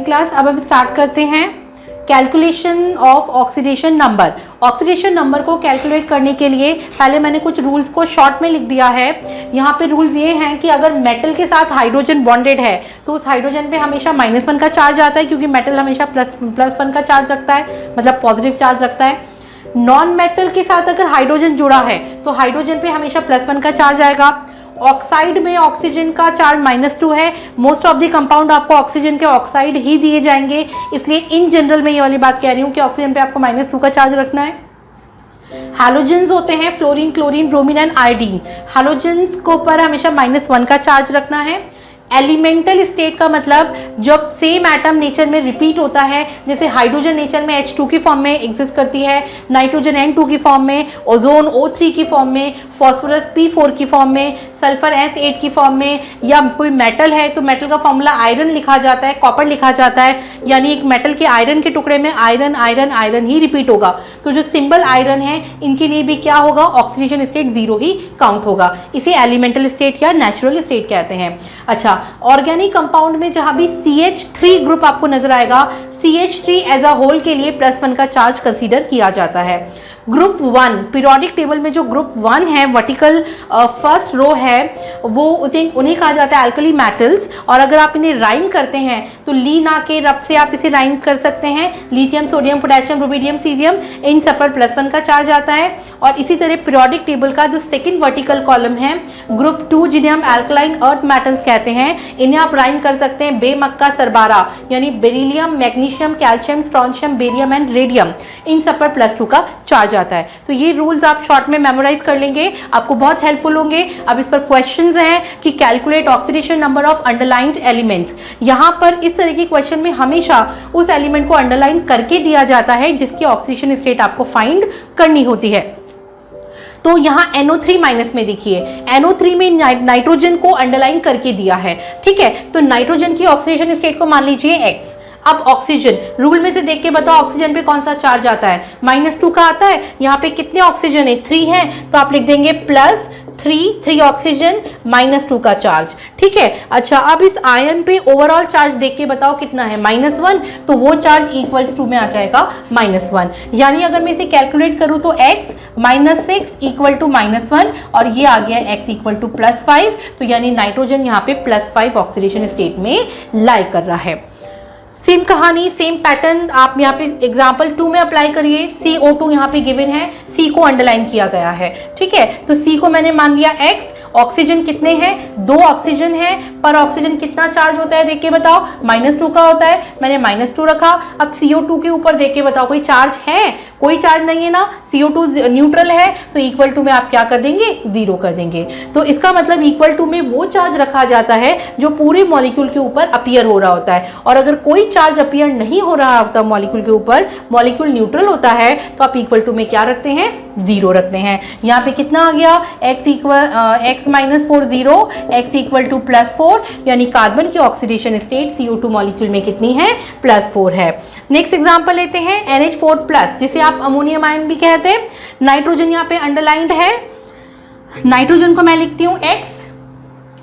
Class, अब हम start करते हैं calculation of oxidation number. Oxidation number को कैलकुलेट करने के लिए पहले मैंने कुछ रूल्स को शॉर्ट में लिख दिया है। यहाँ पे रूल्स ये हैं कि अगर मेटल के साथ हाइड्रोजन बॉन्डेड है तो उस हाइड्रोजन पे हमेशा -1 का चार्ज आता है, क्योंकि मेटल हमेशा +1 का चार्ज रखता है, मतलब पॉजिटिव चार्ज रखता है। नॉन मेटल के साथ अगर हाइड्रोजन जुड़ा है तो हाइड्रोजन पे हमेशा +1 का चार्ज आएगा। ऑक्साइड में ऑक्सीजन का चार्ज -2 है। मोस्ट ऑफ द कंपाउंड आपको ऑक्सीजन के ऑक्साइड ही दिए जाएंगे, इसलिए इन जनरल मैं ये वाली बात कह रही हूँ कि ऑक्सीजन पे आपको -2 का चार्ज रखना है। हैलोजेंस होते हैं fluorine, chlorine, bromine and iodine. Halogens को पर हमेशा -1 का चार्ज रखना है। एलिमेंटल स्टेट का मतलब जब सेम एटम नेचर में रिपीट होता है, जैसे हाइड्रोजन नेचर में H2 की फॉर्म में एग्जिस्ट करती है, नाइट्रोजन N2 की फॉर्म में, ओजोन O3 की फॉर्म में, फॉस्फोरस P4 की फॉर्म में, सल्फर S8 की फॉर्म में, या कोई मेटल है तो मेटल का फॉर्मूला आयरन लिखा जाता है, कॉपर लिखा जाता है, यानी एक मेटल के आयरन के टुकड़े में आयरन आयरन आयरन ही रिपीट होगा। तो जो सिंबल आयरन है इनके लिए भी क्या होगा, ऑक्सीडेशन स्टेट 0 ही काउंट होगा। इसे एलिमेंटल स्टेट या नेचुरल स्टेट कहते हैं। अच्छा, ऑर्गेनिक कंपाउंड में जहां भी CH3 ग्रुप आपको नजर आएगा, CH3 एज अ होल के लिए +1 का चार्ज कंसीडर किया जाता है। ग्रुप 1 पीरियोडिक टेबल में जो ग्रुप 1 है, वर्टिकल फर्स्ट रो है, वो उन्हें कहा जाता है अल्कली मेटल्स। और अगर आप इन्हें राइम करते हैं तो ली ना के रब से आप इसे राइम कर सकते हैं। Lithium, sodium, potassium, rubidium, caesium, इन सब पर +1 का चार्ज आता है। और इसी तरह पीरियोडिक टेबल का जो सेकंड वर्टिकल कॉलम है, ग्रुप 2 जिन्हें हम अल्कलाइन अर्थ मेटल्स कहते हैं, इन्हें आप राइम कर सकते हैं बेमक्का सरबारा, यानी beryllium, magnesium, calcium, strontium, barium and radium, इन सब पर +2 का चार्ज आता है। तो ये रूल्स आप शॉर्ट में मेमोराइज कर लेंगे, आपको बहुत हेल्पफुल होंगे। अब इस पर क्वेश्चंस हैं कि calculate oxidation number of underlined elements. यहाँ पर इस तरह के क्वेश्चन में हमेशा उस एलिमेंट को अंडरलाइन करके दिया जाता है जिसकी ऑक्सीडेशन स्टेट आपको फाइंड करनी होती है। तो यहाँ NO3- में देखिए, NO3 में नाइट्रोजन को अंडरलाइन करके दिया है, ठीक है। तो नाइट्रोजन की ऑक्सीडेशन स्टेट को मान लीजिए X। अब ऑक्सीजन, रूल में से देख के बताओ ऑक्सीजन पे कौन सा चार्ज आता है, -2 का आता है। यहाँ पे कितने ऑक्सीजन है, 3 है, तो आप लिख देंगे +3 ऑक्सीजन, -2 का चार्ज, ठीक है। अच्छा, अब इस आयन पे ओवरऑल चार्ज देख के बताओ कितना है, -1, तो वो चार्ज इक्वल्स टू में आ जाएगा -1। यानी अगर मैं इसे कैलकुलेट करूँ तो x -6 इक्वल टू -1, और ये आ गया x इक्वल टू +5। तो यानी नाइट्रोजन यहाँ पे +5 ऑक्सीडेशन स्टेट में लाई कर रहा है। सेम कहानी, सेम पैटर्न आप यहाँ पे एग्जाम्पल 2 में अप्लाई करिए। CO2 यहाँ पे गिवन है, C को अंडरलाइन किया गया है, ठीक है। तो C को मैंने मान लिया X। ऑक्सीजन कितने हैं, 2 ऑक्सीजन है, पर ऑक्सीजन कितना चार्ज होता है देख के बताओ, -2 का होता है, मैंने -2 रखा। अब CO2 के ऊपर देख के बताओ कोई चार्ज है, कोई चार्ज नहीं है ना, CO2 न्यूट्रल है, तो इक्वल टू में आप क्या कर देंगे, 0 कर देंगे। तो इसका मतलब इक्वल टू में वो चार्ज रखा जाता है जो पूरे मॉलिक्यूल के ऊपर अपीयर हो रहा होता है। और अगर कोई चार्ज अपीयर नहीं हो रहा होता मॉलिक्यूल के ऊपर, मॉलिक्यूल न्यूट्रल होता है, तो आप इक्वल टू में क्या रखते हैं, 0 रखते हैं। यहाँ पे कितना आ गया, x -4 0, x इक्वल टू +4, यानी कार्बन की ऑक्सीडेशन स्टेट CO2 मॉलिक्यूल में कितनी है, +4 है। नेक्स्ट एग्जांपल लेते हैं NH4+, जिसे आप अमोनियम आयन भी कहते हैं। नाइट्रोजन यहाँ पे अंडरलाइंड है, नाइट्रोजन को मैं लिखती हूँ X।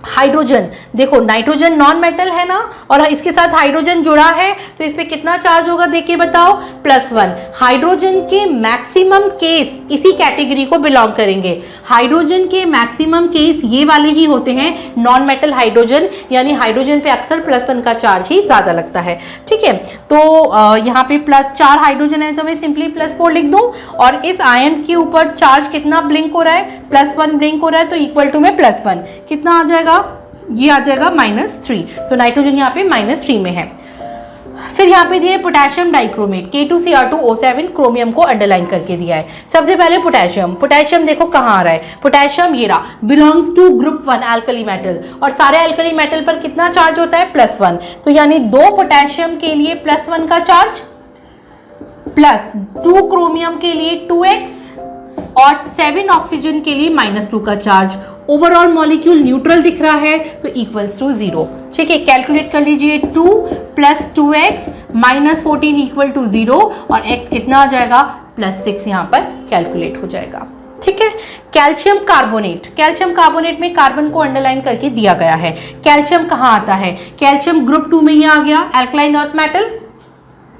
हाइड्रोजन, देखो नाइट्रोजन नॉन मेटल है ना, और इसके साथ हाइड्रोजन जुड़ा है, तो इस पे कितना चार्ज होगा देख के बताओ, +1। हाइड्रोजन के मैक्सिमम केस इसी कैटेगरी को बिलोंग करेंगे। हाइड्रोजन के मैक्सिमम केस ये वाले ही होते हैं, नॉन मेटल हाइड्रोजन, यानी हाइड्रोजन पे अक्सर +1 का चार्ज ही ज्यादा लगता है, ठीक है। तो यहाँ पे +4 हाइड्रोजन है, तो मैं सिंपली +4 लिख दूं। और इस आयन के ऊपर चार्ज कितना ब्लिंक हो रहा है, +1 ब्लिंक हो रहा है, तो इक्वल टू में +1 कितना आ जाएगा, ये आ जाएगा -3। तो नाइट्रोजन यहाँ पे -3 में है। फिर यहाँ पे दिए पोटेशियम डाइक्रोमेट, K2Cr2O7, क्रोमियम को अंडरलाइन करके दिया है। सबसे पहले पोटेशियम देखो कहाँ आ रहा है, पोटेशियम ये रहा, belongs to group 1 alkali metal, और सारे अल्कली मेटल पर कितना चार्ज होता है, +1। तो यानी 2 पोटेशियम के लिए +1 का चार्ज, +2 क्रोमियम के लिए 2x, और 7 ऑक्सीजन के लिए -2 का चार्ज। ओवरऑल मॉलिक्यूल न्यूट्रल दिख रहा है, तो इक्वल्स टू 0, ठीक है। कैलकुलेट कर लीजिए, 2 + 2x -14 इक्वल टू 0, और x कितना आ जाएगा, +6 यहाँ पर कैलकुलेट हो जाएगा, ठीक है। कैल्शियम कार्बोनेट, कैल्शियम कार्बोनेट में कार्बन को अंडरलाइन करके दिया गया है। कैल्शियम कहाँ आता है? कैल्शियम ग्रुप 2 में ये आ गया, एल्कलाइन अर्थ मेटल।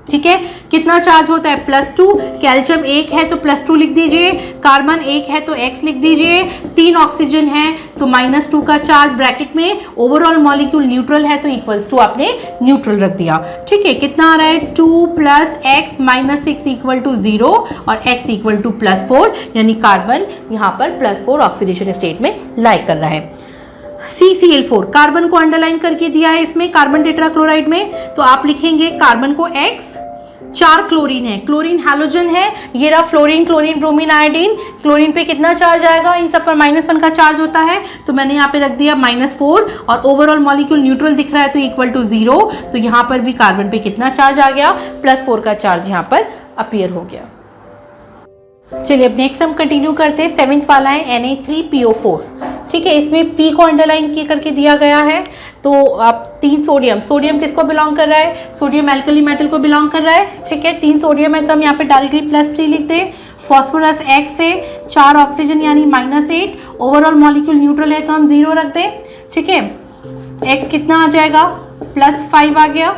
ठीक है, कितना चार्ज होता है? +2। कैल्शियम 1 है तो +2 लिख दीजिए, कार्बन 1 है तो x लिख दीजिए, 3 ऑक्सीजन है तो -2 का चार्ज ब्रैकेट में, ओवरऑल मॉलिक्यूल न्यूट्रल है तो इक्वल्स टू आपने न्यूट्रल रख दिया। ठीक है, कितना आ रहा है? 2 + x - 6 = 0 और x = +4, यानी कार्बन यहाँ पर +4 ऑक्सीडेशन स्टेट में लाई कर रहा है। CCl4 कार्बन को अंडरलाइन करके दिया है इसमें, कार्बन टेट्राक्लोराइड में, तो आप लिखेंगे कार्बन को X, 4 क्लोरीन है, क्लोरीन हैलोजन है, ये रहा fluorine, chlorine, bromine, iodine. Chlorine पे कितना चार्ज आएगा? इन सब पर -1 का चार्ज होता है, तो मैंने यहाँ पे रख दिया -4 और ओवरऑल मॉलिक्यूल न्यूट्रल दिख रहा है तो इक्वल टू 0, तो यहाँ पर भी कार्बन पे कितना चार्ज आ गया? +4 का चार्ज यहाँ पर अपीयर हो गया। चलिए अब नेक्स्ट हम कंटिन्यू करते हैं। 7th वाला है Na3PO4। ठीक है, इसमें P को अंडरलाइन करके दिया गया है, तो आप 3 सोडियम, सोडियम किसको बिलोंग कर रहा है? सोडियम एल्कली मेटल को बिलोंग कर रहा है। ठीक है, 3 सोडियम है तो हम यहाँ पे डायरेक्टली +3 लिख दें। फॉस्फोरस X है, 4 ऑक्सीजन यानी -8, ओवरऑल मॉलिक्यूल न्यूट्रल है तो हम 0 रख दें। ठीक है, X कितना आ जाएगा? +5 आ गया।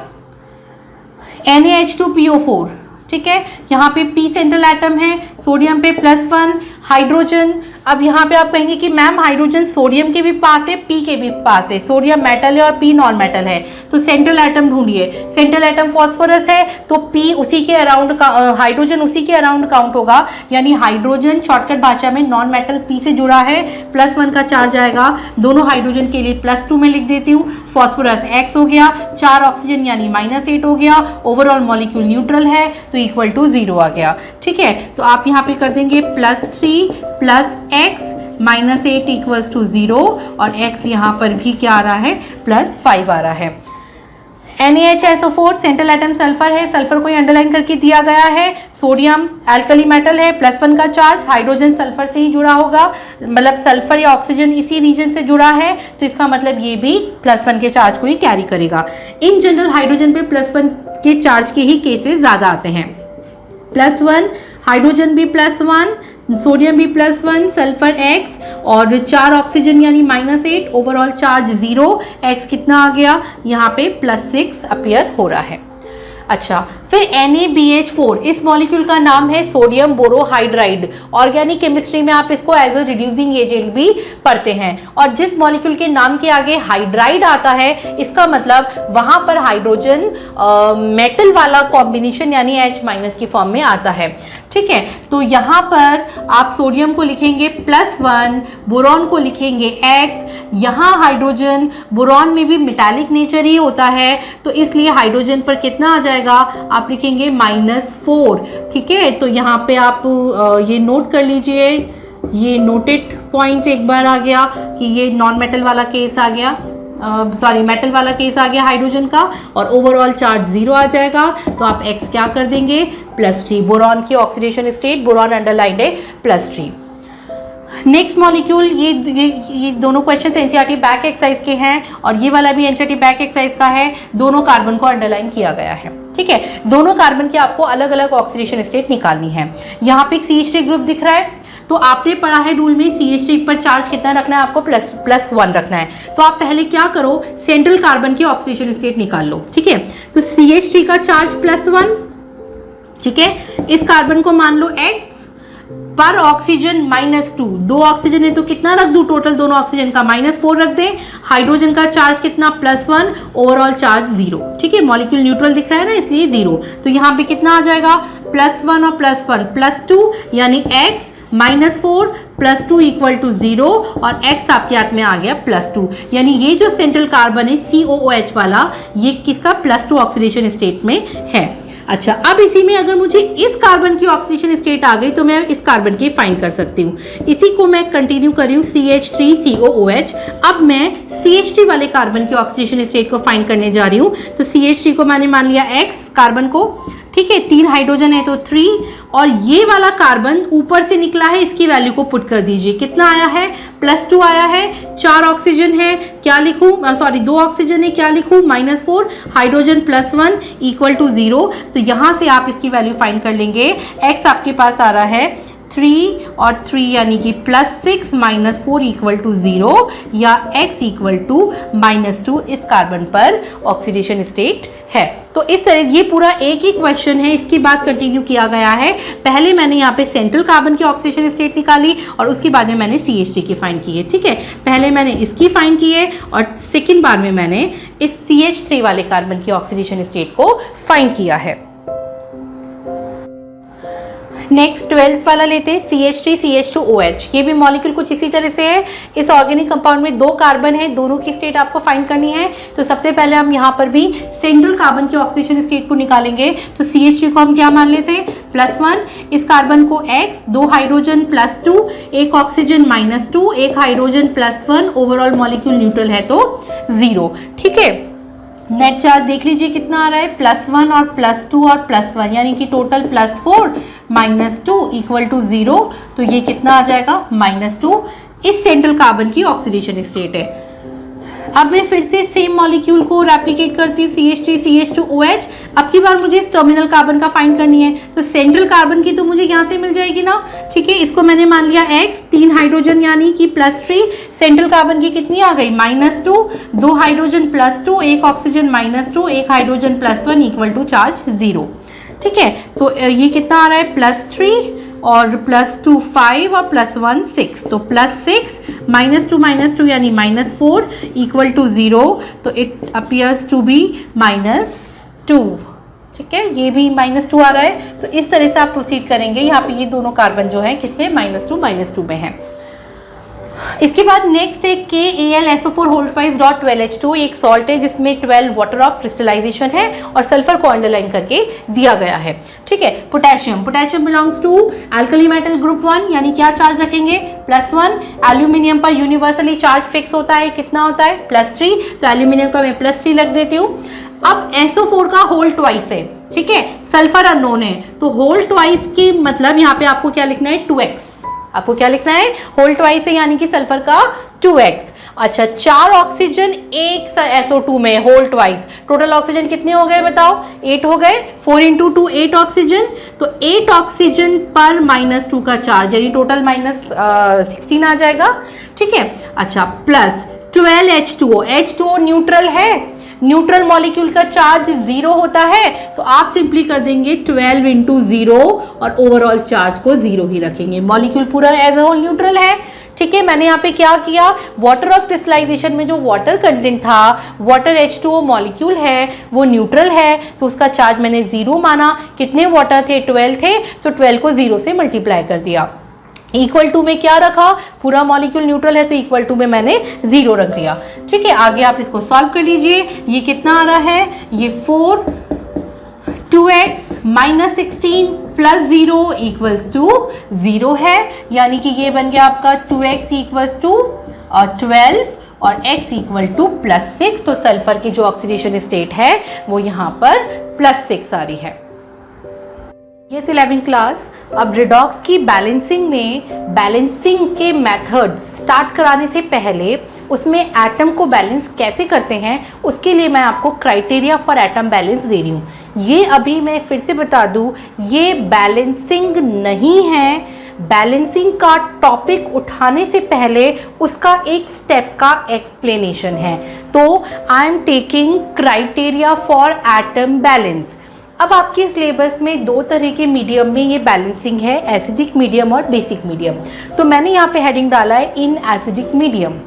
NaH2PO4, ठीक है, यहाँ पे P सेंट्रल एटम है, सोडियम पे +1, हाइड्रोजन। अब यहाँ पे आप कहेंगे कि मैम हाइड्रोजन सोडियम के भी पास है, P के भी पास है, सोडियम मेटल है और P नॉन मेटल है, तो सेंट्रल एटम ढूंढिए। सेंट्रल एटम फॉस्फोरस है तो P उसी के अराउंड, हाइड्रोजन उसी के अराउंड काउंट होगा, यानी हाइड्रोजन शॉर्टकट भाषा में नॉन मेटल P से जुड़ा है, +1 का चार्ज आएगा। दोनों हाइड्रोजन के लिए +2 में लिख देती हूँ। फॉस्फोरस X हो गया, 4 ऑक्सीजन यानी -8 हो गया, ओवरऑल मॉलिक्यूल न्यूट्रल है तो इक्वल टू 0 आ गया। ठीक है, तो आप यहाँ पे कर देंगे +3 + x -8 = 0 और x यहाँ पर भी क्या आ रहा है? +5 आ रहा है। NaHSO4 सेंट्रल एटम सल्फर है, सल्फर को अंडरलाइन करके दिया गया है। सोडियम एल्कली मेटल है, +1 का चार्ज, हाइड्रोजन सल्फर से ही जुड़ा होगा, मतलब सल्फर या ऑक्सीजन इसी रीजन से जुड़ा है, तो इसका मतलब ये भी +1 के चार्ज को ही कैरी करेगा। इन जनरल हाइड्रोजन पे +1 के चार्ज के ही केसेस ज़्यादा आते हैं। +1, हाइड्रोजन भी +1, सोडियम भी +1, सल्फर X और 4 ऑक्सीजन यानी -8, ओवरऑल चार्ज 0, X कितना आ गया? यहाँ पे +6 अपीयर हो रहा है। अच्छा, फिर NaBH4, इस मॉलिक्यूल का नाम है सोडियम बोरोहाइड्राइड। ऑर्गेनिक केमिस्ट्री में आप इसको एज अ रिड्यूसिंग एजेंट भी पढ़ते हैं, और जिस मॉलिक्यूल के नाम के आगे हाइड्राइड आता है इसका मतलब वहाँ पर हाइड्रोजन मेटल वाला कॉम्बिनेशन यानी H- की फॉर्म में आता है। ठीक है, तो यहाँ पर आप सोडियम को लिखेंगे +1, बोरॉन को लिखेंगे X, यहाँ हाइड्रोजन, बोरॉन में भी मेटालिक नेचर ही होता है तो इसलिए हाइड्रोजन पर कितना आ जाएगा? आप लिखेंगे -4। ठीक है, तो यहाँ पे आप ये नोट कर लीजिए, ये नोटेड पॉइंट एक बार आ गया कि ये नॉन मेटल वाला केस आ गया, सॉरी मेटल वाला केस आ गया हाइड्रोजन का, और ओवरऑल चार्ज 0 आ जाएगा, तो आप X क्या कर देंगे? +3। बोरॉन की ऑक्सीडेशन स्टेट, बोरॉन अंडरलाइंड है +3। नेक्स्ट मॉलिक्यूल, ये दोनों क्वेश्चन एनसीईआरटी बैक एक्सरसाइज के हैं और ये वाला भी एनसीईआरटी बैक एक्सरसाइज का है। दोनों कार्बन को अंडरलाइन किया गया है। ठीक है, दोनों कार्बन के आपको अलग अलग ऑक्सीडेशन स्टेट निकालनी है। यहाँ पे एक CH3 ग्रुप दिख रहा है, तो आपने पढ़ा है रूल में CH3 पर चार्ज कितना रखना है? आपको +1 रखना है। तो आप पहले क्या करो, सेंट्रल कार्बन की ऑक्सीडेशन स्टेट निकाल लो। ठीक है, तो CH3 का चार्ज +1, ठीक है, इस कार्बन को मान लो X, पर ऑक्सीजन -2, 2 ऑक्सीजन है तो कितना रख दूं? टोटल दोनों ऑक्सीजन का -4 रख दें। हाइड्रोजन का चार्ज कितना? +1, ओवरऑल चार्ज 0। ठीक है, मॉलिक्यूल न्यूट्रल दिख रहा है ना इसलिए 0, तो यहाँ पे कितना आ जाएगा? +1 और +1 +2, यानी X -4 +2 = 0 और X आपके हाथ में आ गया +2, यानी ये जो सेंट्रल कार्बन है COOH वाला, ये किसका? +2 ऑक्सीडेशन स्टेट में है। अच्छा, अब इसी में अगर मुझे इस कार्बन की ऑक्सीडेशन स्टेट आ गई तो मैं इस कार्बन की फाइंड कर सकती हूँ। इसी को मैं कंटिन्यू कर रही हूँ, CH3COOH। अब मैं CH3 वाले कार्बन की ऑक्सीडेशन स्टेट को फाइंड करने जा रही हूँ। तो CH3 को मैंने मान लिया X कार्बन को, ठीक है, 3 हाइड्रोजन है तो 3, और ये वाला कार्बन ऊपर से निकला है, इसकी वैल्यू को पुट कर दीजिए। कितना आया है? +2 आया है। 4 ऑक्सीजन है, क्या लिखूं? सॉरी 2 ऑक्सीजन है, क्या लिखूं? -4, हाइड्रोजन +1 = 0। तो यहाँ से आप इसकी वैल्यू फाइंड कर लेंगे। X आपके पास आ रहा है 3 और 3 यानी कि +6 -4 इक्वल टू 0 या x इक्वल टू -2 इस कार्बन पर ऑक्सीडेशन स्टेट है। तो इस तरह ये पूरा एक ही क्वेश्चन है, इसके बाद कंटिन्यू किया गया है। पहले मैंने यहाँ पे सेंट्रल कार्बन की ऑक्सीडेशन स्टेट निकाली और उसके बाद में मैंने CH3 की फाइंड की है। ठीक है, पहले मैंने इसकी फाइंड की है और सेकेंड बार में मैंने इस CH3 वाले कार्बन की ऑक्सीडेशन स्टेट को फाइंड किया है। नेक्स्ट 12th वाला लेते हैं, CH3 CH2OH। ये भी मॉलिक्यूल कुछ इसी तरह से है। इस ऑर्गेनिक कंपाउंड में 2 कार्बन है, दोनों की स्टेट आपको फाइंड करनी है। तो सबसे पहले हम यहाँ पर भी सेंट्रल कार्बन की ऑक्सीडेशन स्टेट को निकालेंगे। तो CH3 को हम क्या मान लेते हैं, +1, इस कार्बन को X, 2 hydrogen +2, 1 oxygen -2, 1 hydrogen +1, overall molecule neutral है तो 0। ठीक है, नेट चार्ज देख लीजिए कितना आ रहा है, +1 और +2 और +1 यानी कि टोटल +4 -2 इक्वल टू 0। तो ये कितना आ जाएगा, -2। इस सेंट्रल कार्बन की ऑक्सीडेशन स्टेट है। अब मैं फिर से सेम मॉलिक्यूल को रेप्लिकेट करती हूँ, CH3 CH2OH। अब की बार मुझे इस टर्मिनल कार्बन का फाइंड करनी है। तो सेंट्रल कार्बन की तो मुझे यहाँ से मिल जाएगी ना। ठीक है, इसको मैंने मान लिया X, 3 हाइड्रोजन यानी कि +3, सेंट्रल कार्बन की कितनी आ गई, -2, 2 hydrogen +2, 1 oxygen -2, 1 hydrogen +1 equal to charge 0। ठीक है, तो ये कितना आ रहा है, +3 और +2 5 और +1 6। तो +6 -2 यानी -4 इक्वल टू 0। तो इट अपीयर्स टू बी -2। ठीक है, ये भी -2 आ रहा है। तो इस तरह से आप प्रोसीड करेंगे। यहाँ पे ये दोनों कार्बन जो है किसमें, -2 में है। इसके बाद नेक्स्ट है KAlSO4 एक सॉल्ट है जिसमें 12 वाटर ऑफ क्रिस्टलाइजेशन है और सल्फर को अंडरलाइन करके दिया गया है। ठीक है, potassium belongs to alkali metal group 1 यानी क्या चार्ज रखेंगे, +1। एल्यूमिनियम पर यूनिवर्सली चार्ज फिक्स होता है, कितना होता है, +3। तो एल्यूमिनियम का मैं +3 रख देती हूँ। अब SO4 का होल ट्वाइस है। ठीक है, सल्फर अननोन है तो होल ट्वाइस की मतलब यहाँ पे आपको क्या लिखना है, 2x। आपको क्या लिखना है, होल ट्वाइस है यानी कि सल्फर का 2x। अच्छा, 4 ऑक्सीजन 1 SO2 में होल ट्वाइस, टोटल ऑक्सीजन कितने हो गए बताओ, 8 हो गए। 4 × 2 8 ऑक्सीजन। तो 8 ऑक्सीजन पर -2 का चार्ज यानी टोटल -16 आ जाएगा। ठीक है, अच्छा, प्लस 12 H2O। H2O न्यूट्रल है, न्यूट्रल मॉलिक्यूल का चार्ज 0 होता है। तो आप सिंपली कर देंगे 12 × 0 और ओवरऑल चार्ज को 0 ही रखेंगे। मॉलिक्यूल पूरा एज अ होल न्यूट्रल है। ठीक है, मैंने यहाँ पे क्या किया, वाटर ऑफ क्रिस्टलाइजेशन में जो वाटर कंटेंट था, वाटर H2O मॉलिक्यूल है वो न्यूट्रल है तो उसका चार्ज मैंने 0 माना। कितने वाटर थे, 12 थे, तो 12 को 0 से मल्टीप्लाई कर दिया। इक्वल टू में क्या रखा, पूरा मॉलिक्यूल न्यूट्रल है तो इक्वल टू में मैंने 0 रख दिया। ठीक है, आगे आप इसको सॉल्व कर लीजिए। ये कितना आ रहा है, ये 4 2x -16 + 0 इक्वल्स टू 0 है यानी कि ये बन गया आपका 2x इक्वल्स टू 12 और x इक्वल टू +6। तो सल्फर की जो ऑक्सीडेशन स्टेट है वो यहाँ पर +6 आ रही है। ये 11th क्लास। अब रिडॉक्स की बैलेंसिंग में बैलेंसिंग के मेथड्स स्टार्ट कराने से पहले उसमें एटम को बैलेंस कैसे करते हैं उसके लिए मैं आपको क्राइटेरिया फॉर एटम बैलेंस दे रही हूँ। ये अभी मैं फिर से बता दूँ, ये बैलेंसिंग नहीं है। बैलेंसिंग का टॉपिक उठाने से पहले उसका एक स्टेप का एक्सप्लेनेशन है। तो I am taking criteria for atom balance. अब आपके सिलेबस में 2 तरह के मीडियम में ये बैलेंसिंग है, एसिडिक मीडियम और बेसिक मीडियम। तो मैंने यहाँ पे हेडिंग डाला है इन एसिडिक मीडियम।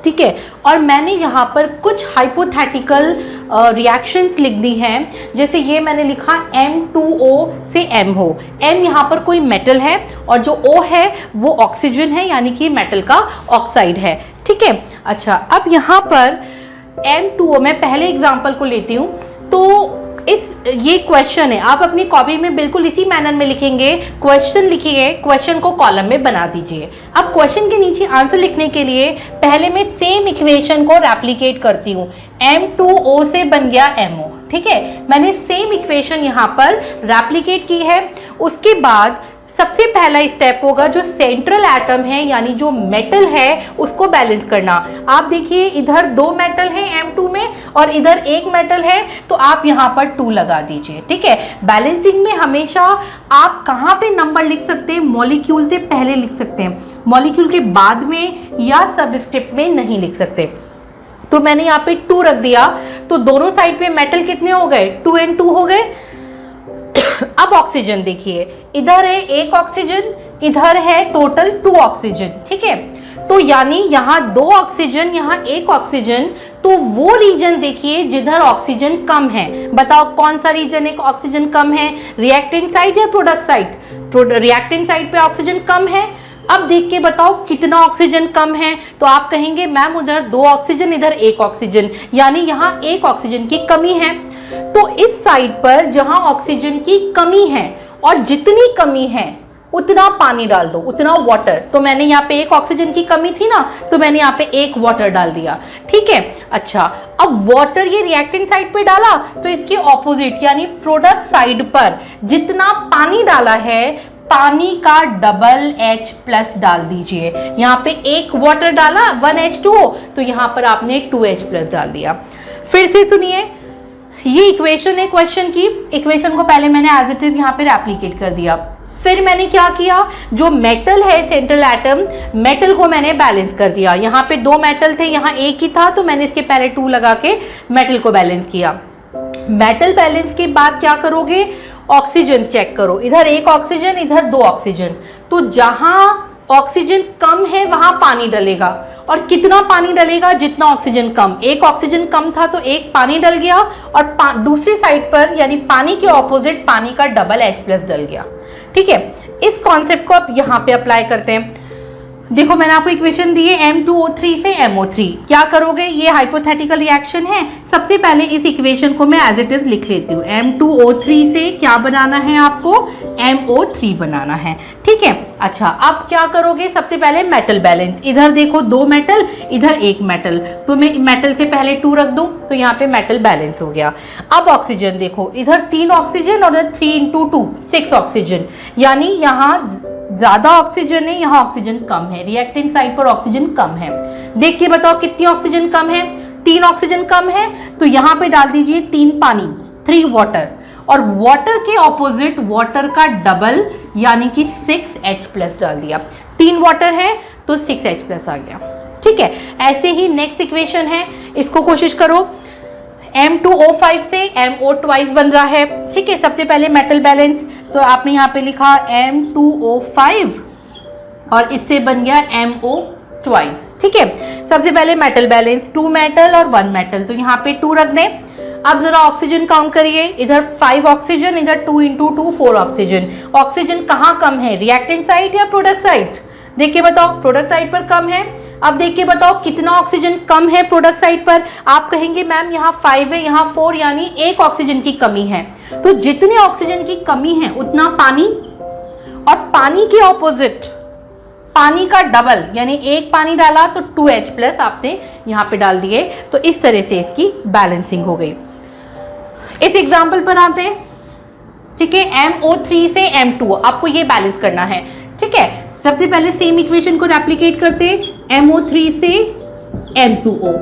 ठीक है, और मैंने यहाँ पर कुछ हाइपोथेटिकल रिएक्शंस लिख दी हैं। जैसे ये मैंने लिखा M2O से M हो। M यहाँ पर कोई मेटल है और जो O है वो ऑक्सीजन है यानी कि मेटल का ऑक्साइड है। ठीक है, अच्छा, अब यहाँ पर M2O मैं पहले एग्जाम्पल को लेती हूँ। तो ये क्वेश्चन है, आप अपनी कॉपी में बिल्कुल इसी मैनर में लिखेंगे, क्वेश्चन लिखिए, क्वेश्चन को कॉलम में बना दीजिए। अब क्वेश्चन के नीचे आंसर लिखने के लिए पहले मैं सेम इक्वेशन को रेप्लिकेट करती हूँ। M2O से बन गया MO। ठीक है, मैंने सेम इक्वेशन यहाँ पर रेप्लिकेट की है। उसके बाद सबसे पहला स्टेप होगा जो सेंट्रल एटम है यानी जो मेटल है उसको बैलेंस करना। आप देखिए इधर 2 मेटल हैं M2 में और इधर एक मेटल है तो आप यहाँ पर 2 लगा दीजिए। ठीक है, बैलेंसिंग में हमेशा आप कहाँ पे नंबर लिख सकते हैं, मॉलिक्यूल से पहले लिख सकते हैं, मॉलिक्यूल के बाद में या सबस्क्रिप्ट में नहीं लिख सकते। तो मैंने यहाँ पे 2 रख दिया, तो दोनों साइड पे मेटल कितने हो गए, 2 and 2 हो गए। अब ऑक्सीजन देखिए, इधर है 1 ऑक्सीजन, इधर है टोटल 2 ऑक्सीजन। ठीक है, तो यानी यहाँ 2 ऑक्सीजन, यहाँ 1 ऑक्सीजन, तो वो रीजन देखिए जिधर ऑक्सीजन कम है। बताओ कौन सा रीजन एक ऑक्सीजन कम है, रिएक्टेंट साइड या प्रोडक्ट साइड? रिएक्टेंट साइड पे ऑक्सीजन कम है। अब देख के बताओ कितना ऑक्सीजन कम है, तो आप कहेंगे मैम उधर 2 ऑक्सीजन, इधर 1 ऑक्सीजन, यानी यहाँ 1 ऑक्सीजन की कमी है। तो इस साइड पर जहां ऑक्सीजन की कमी है और जितनी कमी है उतना पानी डाल दो, उतना वाटर। तो मैंने यहाँ पे 1 ऑक्सीजन की कमी थी ना, तो मैंने यहाँ पे 1 वाटर डाल दिया। ठीक है, अच्छा अब वाटर ये रिएक्टेंट साइड पे डाला, तो इसके ऑपोजिट यानी प्रोडक्ट साइड पर जितना पानी डाला है, पानी का डबल H+ डाल दीजिए। यहाँ पे 1 वाटर डाला 1H2O, तो यहाँ पर आपने 2H+ डाल दिया। फिर से सुनिए, ये इक्वेशन है क्वेश्चन की, इक्वेशन को पहले मैंने एज इट इज यहाँ पे रेप्लिकेट कर दिया। फिर मैंने क्या किया, जो मेटल है सेंट्रल एटम, मेटल को मैंने बैलेंस कर दिया। यहाँ पे 2 मेटल थे, यहाँ 1 ही था, तो मैंने इसके पहले 2 लगा के मेटल को बैलेंस किया। मेटल बैलेंस के बाद क्या करोगे, ऑक्सीजन चेक करो, इधर 1 ऑक्सीजन, इधर 2 ऑक्सीजन, तो जहां ऑक्सीजन कम है वहां पानी डलेगा। और कितना पानी डलेगा, जितना ऑक्सीजन कम। 1 ऑक्सीजन कम था तो 1 पानी डल गया, और दूसरी साइड पर यानी पानी के ऑपोजिट पानी का डबल H+ डल गया। ठीक है, इस कॉन्सेप्ट को आप यहाँ पे अप्लाई करते हैं। देखो मैंने आपको इक्वेशन दी है M2O3 से MO3, क्या करोगे, ये हाइपोथेटिकल रिएक्शन है। सबसे पहले इस इक्वेशन को मैं एज इट इज लिख लेती हूँ। M2O3 से क्या बनाना है आपको, MO3 बनाना है। ठीक है, अच्छा अब क्या करोगे, सबसे पहले मेटल बैलेंस। इधर देखो 2 मेटल, इधर 1 मेटल, तो मैं मेटल से पहले 2 रख दूं, तो यहाँ पे मेटल बैलेंस हो गया। अब ऑक्सीजन देखो, इधर 3 ऑक्सीजन और इधर 3 × 2 6 ऑक्सीजन, यानी यहाँ ज्यादा ऑक्सीजन है, यहाँ ऑक्सीजन कम है, रिएक्टेंट साइड पर ऑक्सीजन कम है। देख के बताओ कितनी ऑक्सीजन कम है, 3 ऑक्सीजन कम है, तो यहाँ पे डाल दीजिए 3 पानी, 3 वाटर, और वाटर के ऑपोजिट वाटर का डबल यानी कि 6H+ डाल दिया। 3 वाटर है तो 6H+ आ गया। ठीक है, ऐसे ही नेक्स्ट इक्वेशन है, इसको कोशिश करो। M2O5 से MO ट्वाइस बन रहा है। ठीक है, सबसे पहले मेटल बैलेंस, तो आपने यहाँ पे लिखा M2O5 और इससे बन गया MO ट्वाइस। ठीक है, सबसे पहले मेटल बैलेंस, 2 मेटल और 1 मेटल, तो यहाँ पे 2 रख दें। अब जरा ऑक्सीजन काउंट करिए, इधर 5 ऑक्सीजन, इधर 2 × 2 4 ऑक्सीजन। ऑक्सीजन कहाँ कम है, रिएक्टेंट साइड या प्रोडक्ट साइड? देख के बताओ, प्रोडक्ट साइड पर कम है। अब देख के बताओ कितना ऑक्सीजन कम है प्रोडक्ट साइड पर। आप कहेंगे मैम यहाँ 5 है, यहाँ 4, यानी 1 ऑक्सीजन की कमी है। तो जितने ऑक्सीजन की कमी है उतना पानी, और पानी के ऑपोजिट पानी का डबल, यानी 1 पानी डाला तो 2H+ आपने यहाँ पे डाल दिए। तो इस तरह से इसकी बैलेंसिंग हो गई। इस एग्जाम्पल पर आते हैं। ठीक है, MO3 से M2 आपको ये बैलेंस करना है। ठीक है, सबसे पहले सेम इक्वेशन को रेप्लिकेट करते हैं, MO3 से M2O।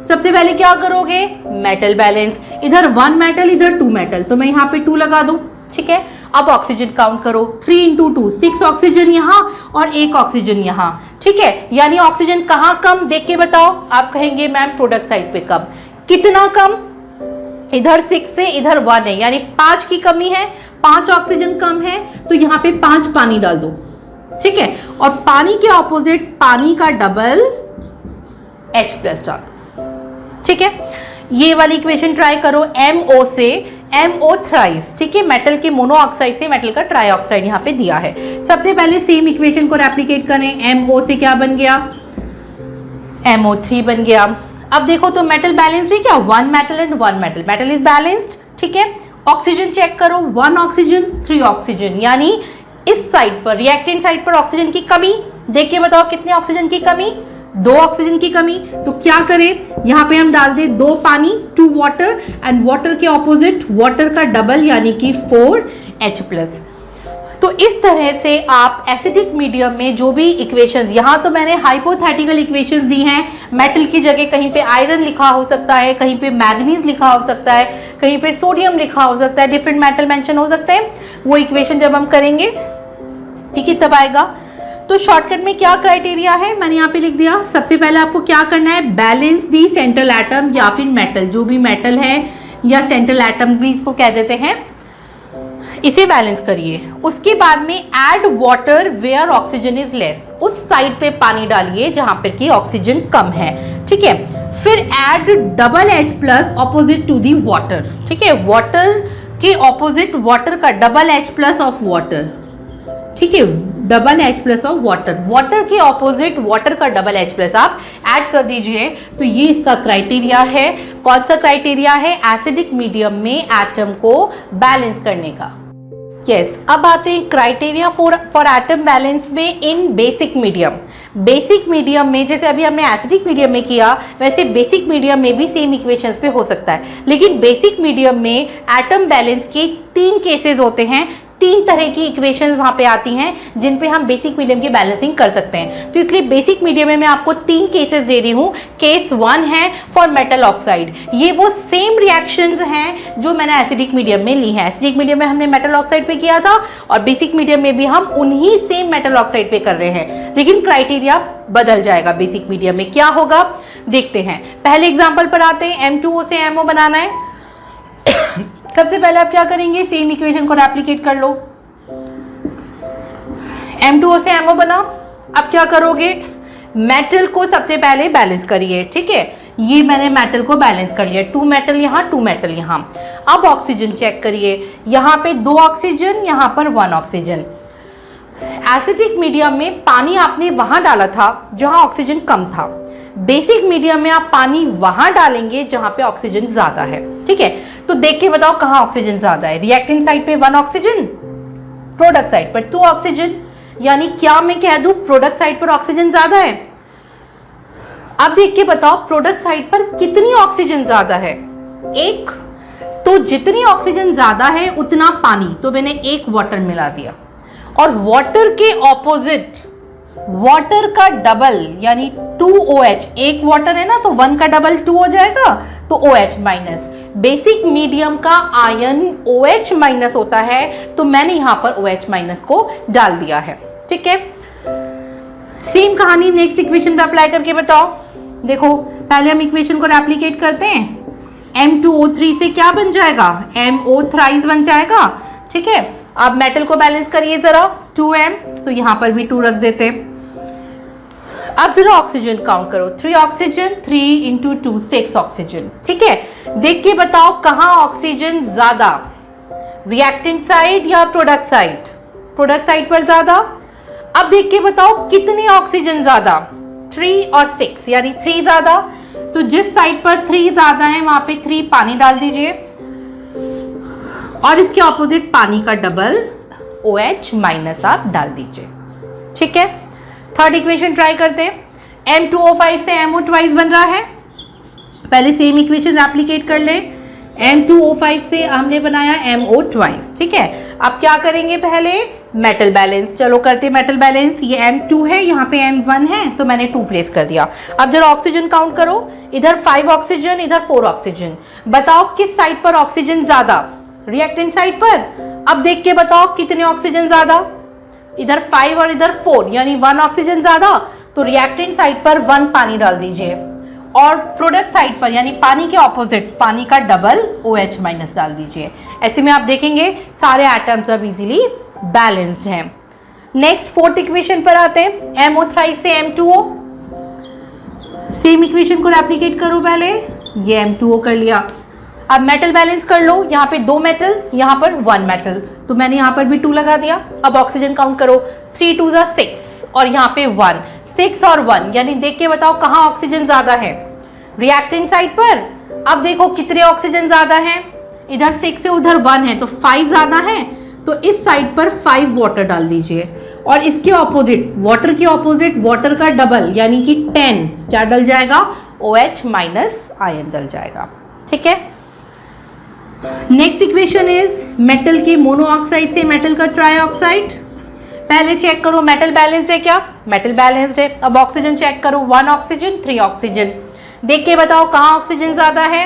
सबसे पहले क्या करोगे, मेटल बैलेंस, इधर 1 मेटल, इधर 2 मेटल, तो मैं यहाँ पे 2 लगा दूं। ठीक है, अब ऑक्सीजन काउंट करो, 3 × 2 6 ऑक्सीजन यहाँ और 1 ऑक्सीजन यहाँ। ठीक है, यानी ऑक्सीजन कहाँ कम, देख के बताओ। आप कहेंगे मैम प्रोडक्ट साइड पे कम, कितना कम, इधर 6 से इधर 1 है, यानी 5 की कमी है, 5 ऑक्सीजन कम है, तो यहाँ पे 5 पानी डाल दो। ठीक है, और पानी के ऑपोजिट पानी का डबल H+ डाल दो। ठीक है, ये वाली इक्वेशन ट्राई करो, MO से MO थ्राइस। ठीक है, मेटल के मोनो ऑक्साइड से मेटल का ट्राई ऑक्साइड यहाँ पे दिया है। सबसे पहले सेम इक्वेशन को रेप्लिकेट करें, MO से क्या बन गया, MO3 बन गया। अब देखो तो मेटल बैलेंस है क्या, 1 metal and 1 metal, metal is balanced. ठीक है, ऑक्सीजन चेक करो, 1 ऑक्सीजन 3 ऑक्सीजन, यानी इस साइड पर रिएक्टेंट साइड पर ऑक्सीजन की कमी। देख के बताओ कितने ऑक्सीजन की कमी, 2 ऑक्सीजन की कमी। तो क्या करें, यहाँ पे हम डाल दे 2 पानी 2 वाटर, एंड वाटर के ऑपोजिट वाटर का डबल यानी कि 4H+। तो इस तरह से आप एसिडिक मीडियम में जो भी इक्वेशंस, यहाँ तो मैंने हाइपोथेटिकल इक्वेशंस दी हैं, मेटल की जगह कहीं पे आयरन लिखा हो सकता है, कहीं पे मैग्नीज लिखा हो सकता है, कहीं पे सोडियम लिखा हो सकता है, डिफरेंट मेटल मेंशन हो सकते हैं। वो इक्वेशन जब हम करेंगे, ठीक है, तब आएगा। तो शॉर्टकट में क्या क्राइटेरिया है मैंने यहाँ पे लिख दिया। सबसे पहले आपको क्या करना है, बैलेंस दी सेंट्रल एटम या फिर मेटल, जो भी मेटल है या सेंट्रल एटम भी इसको कह देते हैं, इसे बैलेंस करिए। उसके बाद में add water where oxygen is less, उस साइड पे पानी डालिए जहां पर कि ऑक्सीजन कम है, ठीक है। फिर add double H plus opposite to the water, ठीक है, वाटर के ऑपोजिट वाटर का double H plus of water, ठीक है, double H plus of water, water के ऑपोजिट वाटर का डबल H प्लस आप ऐड कर दीजिए। तो ये इसका क्राइटेरिया है। कौन सा क्राइटेरिया है, एसिडिक मीडियम में एटम को बैलेंस करने का। यस, अब आते हैं क्राइटेरिया फॉर एटम बैलेंस में इन बेसिक मीडियम। बेसिक मीडियम में जैसे अभी हमने एसिडिक मीडियम में किया, वैसे बेसिक मीडियम में भी सेम इक्वेशंस पे हो सकता है, लेकिन बेसिक मीडियम में एटम बैलेंस के 3 केसेस होते हैं, 3 तरह की इक्वेशंस वहाँ पे आती हैं जिन पे हम बेसिक मीडियम की बैलेंसिंग कर सकते हैं। तो इसलिए बेसिक मीडियम में मैं आपको 3 केसेस दे रही हूँ। केस 1 है फॉर मेटल ऑक्साइड, ये वो सेम रिएक्शंस हैं जो मैंने एसिडिक मीडियम में ली है। एसिडिक मीडियम में हमने मेटल ऑक्साइड पे किया था और बेसिक मीडियम में भी हम उन्हीं सेम मेटल ऑक्साइड पे कर रहे हैं, लेकिन क्राइटेरिया बदल जाएगा। बेसिक मीडियम में क्या होगा देखते हैं। पहले एग्जाम्पल पर आते हैं, M2O से MO बनाना है। सबसे पहले आप क्या करेंगे, सेम इक्वेशन को रेप्लिकेट कर लो। M2O से MO बना। अब क्या करोगे, मेटल को सबसे पहले बैलेंस करिए, ठीक है। ये मैंने मेटल को बैलेंस कर लिया, 2 मेटल यहाँ 2 मेटल यहाँ। अब ऑक्सीजन चेक करिए, यहाँ पे 2 ऑक्सीजन, यहाँ पर 1 ऑक्सीजन। एसिडिक मीडियम में पानी आपने वहां डाला था जहां ऑक्सीजन कम था, बेसिक मीडियम में आप पानी वहां डालेंगे जहां पे ऑक्सीजन ज्यादा है, ठीक है। तो देख के बताओ कहां ऑक्सीजन ज्यादा है। रिएक्टेंट साइड पे 1 ऑक्सीजन, प्रोडक्ट साइड पर 2 ऑक्सीजन, यानी क्या मैं कह दूं प्रोडक्ट साइड पर ऑक्सीजन ज्यादा है। अब देख के बताओ प्रोडक्ट साइड पर कितनी ऑक्सीजन ज्यादा है, 1। तो जितनी ऑक्सीजन ज्यादा है उतना पानी, तो मैंने 1 वाटर मिला दिया। और वाटर के ऑपोजिट वाटर का डबल यानी 2OH, 1 वाटर है ना तो 1 का डबल 2 हो जाएगा, तो OH माइनस। बेसिक मीडियम का आयन OH माइनस होता है, तो मैंने यहां पर OH माइनस को डाल दिया है, ठीक है। सेम कहानी नेक्स्ट इक्वेशन पे अप्लाई करके बताओ। देखो पहले हम इक्वेशन को रेप्लिकेट करते हैं। M2O3 से क्या बन जाएगा, MO थ्राइस बन जाएगा, ठीक है। अब मेटल को बैलेंस करिए जरा, 2M, तो यहां पर भी 2 रख देते हैं। अब जरा ऑक्सीजन काउंट करो, 3 ऑक्सीजन, 3 × 2 6 ऑक्सीजन, ठीक है। देख के बताओ कहां ऑक्सीजन ज्यादा, रिएक्टेंट साइड या प्रोडक्ट साइड, प्रोडक्ट साइड पर ज्यादा। अब देख के बताओ कितने ऑक्सीजन ज्यादा, 3 और 6, यानी 3 ज्यादा। तो जिस साइड पर 3 ज्यादा है वहां पे 3 पानी डाल दीजिए और इसके ऑपोजिट पानी का डबल OH माइनस आप डाल दीजिए, ठीक है। थर्ड इक्वेशन ट्राई करते हैं। M2O5 से MO ट्वाइस बन रहा है, पहले सेम इक्वेशन रेप्लिकेट कर लें। M2O5 से हमने बनाया MO ट्वाइस, ठीक है। अब क्या करेंगे, पहले मेटल बैलेंस, चलो करते हैं मेटल बैलेंस। ये M2 है, यहाँ पे M1 है, तो मैंने 2 प्लेस कर दिया। अब जरा ऑक्सीजन काउंट करो, इधर 5 ऑक्सीजन, इधर 4 ऑक्सीजन। बताओ किस साइड पर ऑक्सीजन ज्यादा, रिएक्टेंट साइड पर। अब देख के बताओ कितने ऑक्सीजन ज्यादा, इधर 5 और इधर 4, यानी 1 ऑक्सीजन ज्यादा, तो रिएक्टेंट साइड पर 1 पानी डाल दीजिए और प्रोडक्ट साइड पर यानी पानी के ऑपोजिट पानी का डबल OH माइनस डाल दीजिए। ऐसे में आप देखेंगे सारे एटम्स अब इजीली बैलेंस्ड हैं। नेक्स्ट फोर्थ इक्वेशन पर आते हैं, MO थ्राइस से M2O। सेम इक्वेशन को रेप्लिकेट करो, पहले ये M2O कर लिया। अब मेटल बैलेंस कर लो, यहाँ पे 2 मेटल, यहाँ पर 1 मेटल, तो मैंने यहाँ पर भी 2 लगा दिया। अब ऑक्सीजन काउंट करो, 3 × 2 = 6 और यहाँ पे 1, 6 और 1, यानी देख के बताओ कहाँ ऑक्सीजन ज्यादा है, रिएक्टेंट साइड पर। अब देखो कितने ऑक्सीजन ज्यादा हैं, इधर 6 से उधर 1 है, तो 5 ज्यादा है, तो इस साइड पर 5 वाटर डाल दीजिए और इसके ऑपोजिट वाटर के ऑपोजिट वाटर का डबल यानी कि 10 क्या डल जाएगा, OH माइनस आयन डल जाएगा, ठीक है। नेक्स्ट इक्वेशन इज मेटल के मोनोऑक्साइड से मेटल का ट्राईऑक्साइड। पहले चेक करो मेटल बैलेंस्ड है क्या, मेटल बैलेंस्ड है। अब ऑक्सीजन चेक करो, 1 ऑक्सीजन 3 ऑक्सीजन। देख के बताओ कहाँ ऑक्सीजन ज्यादा है,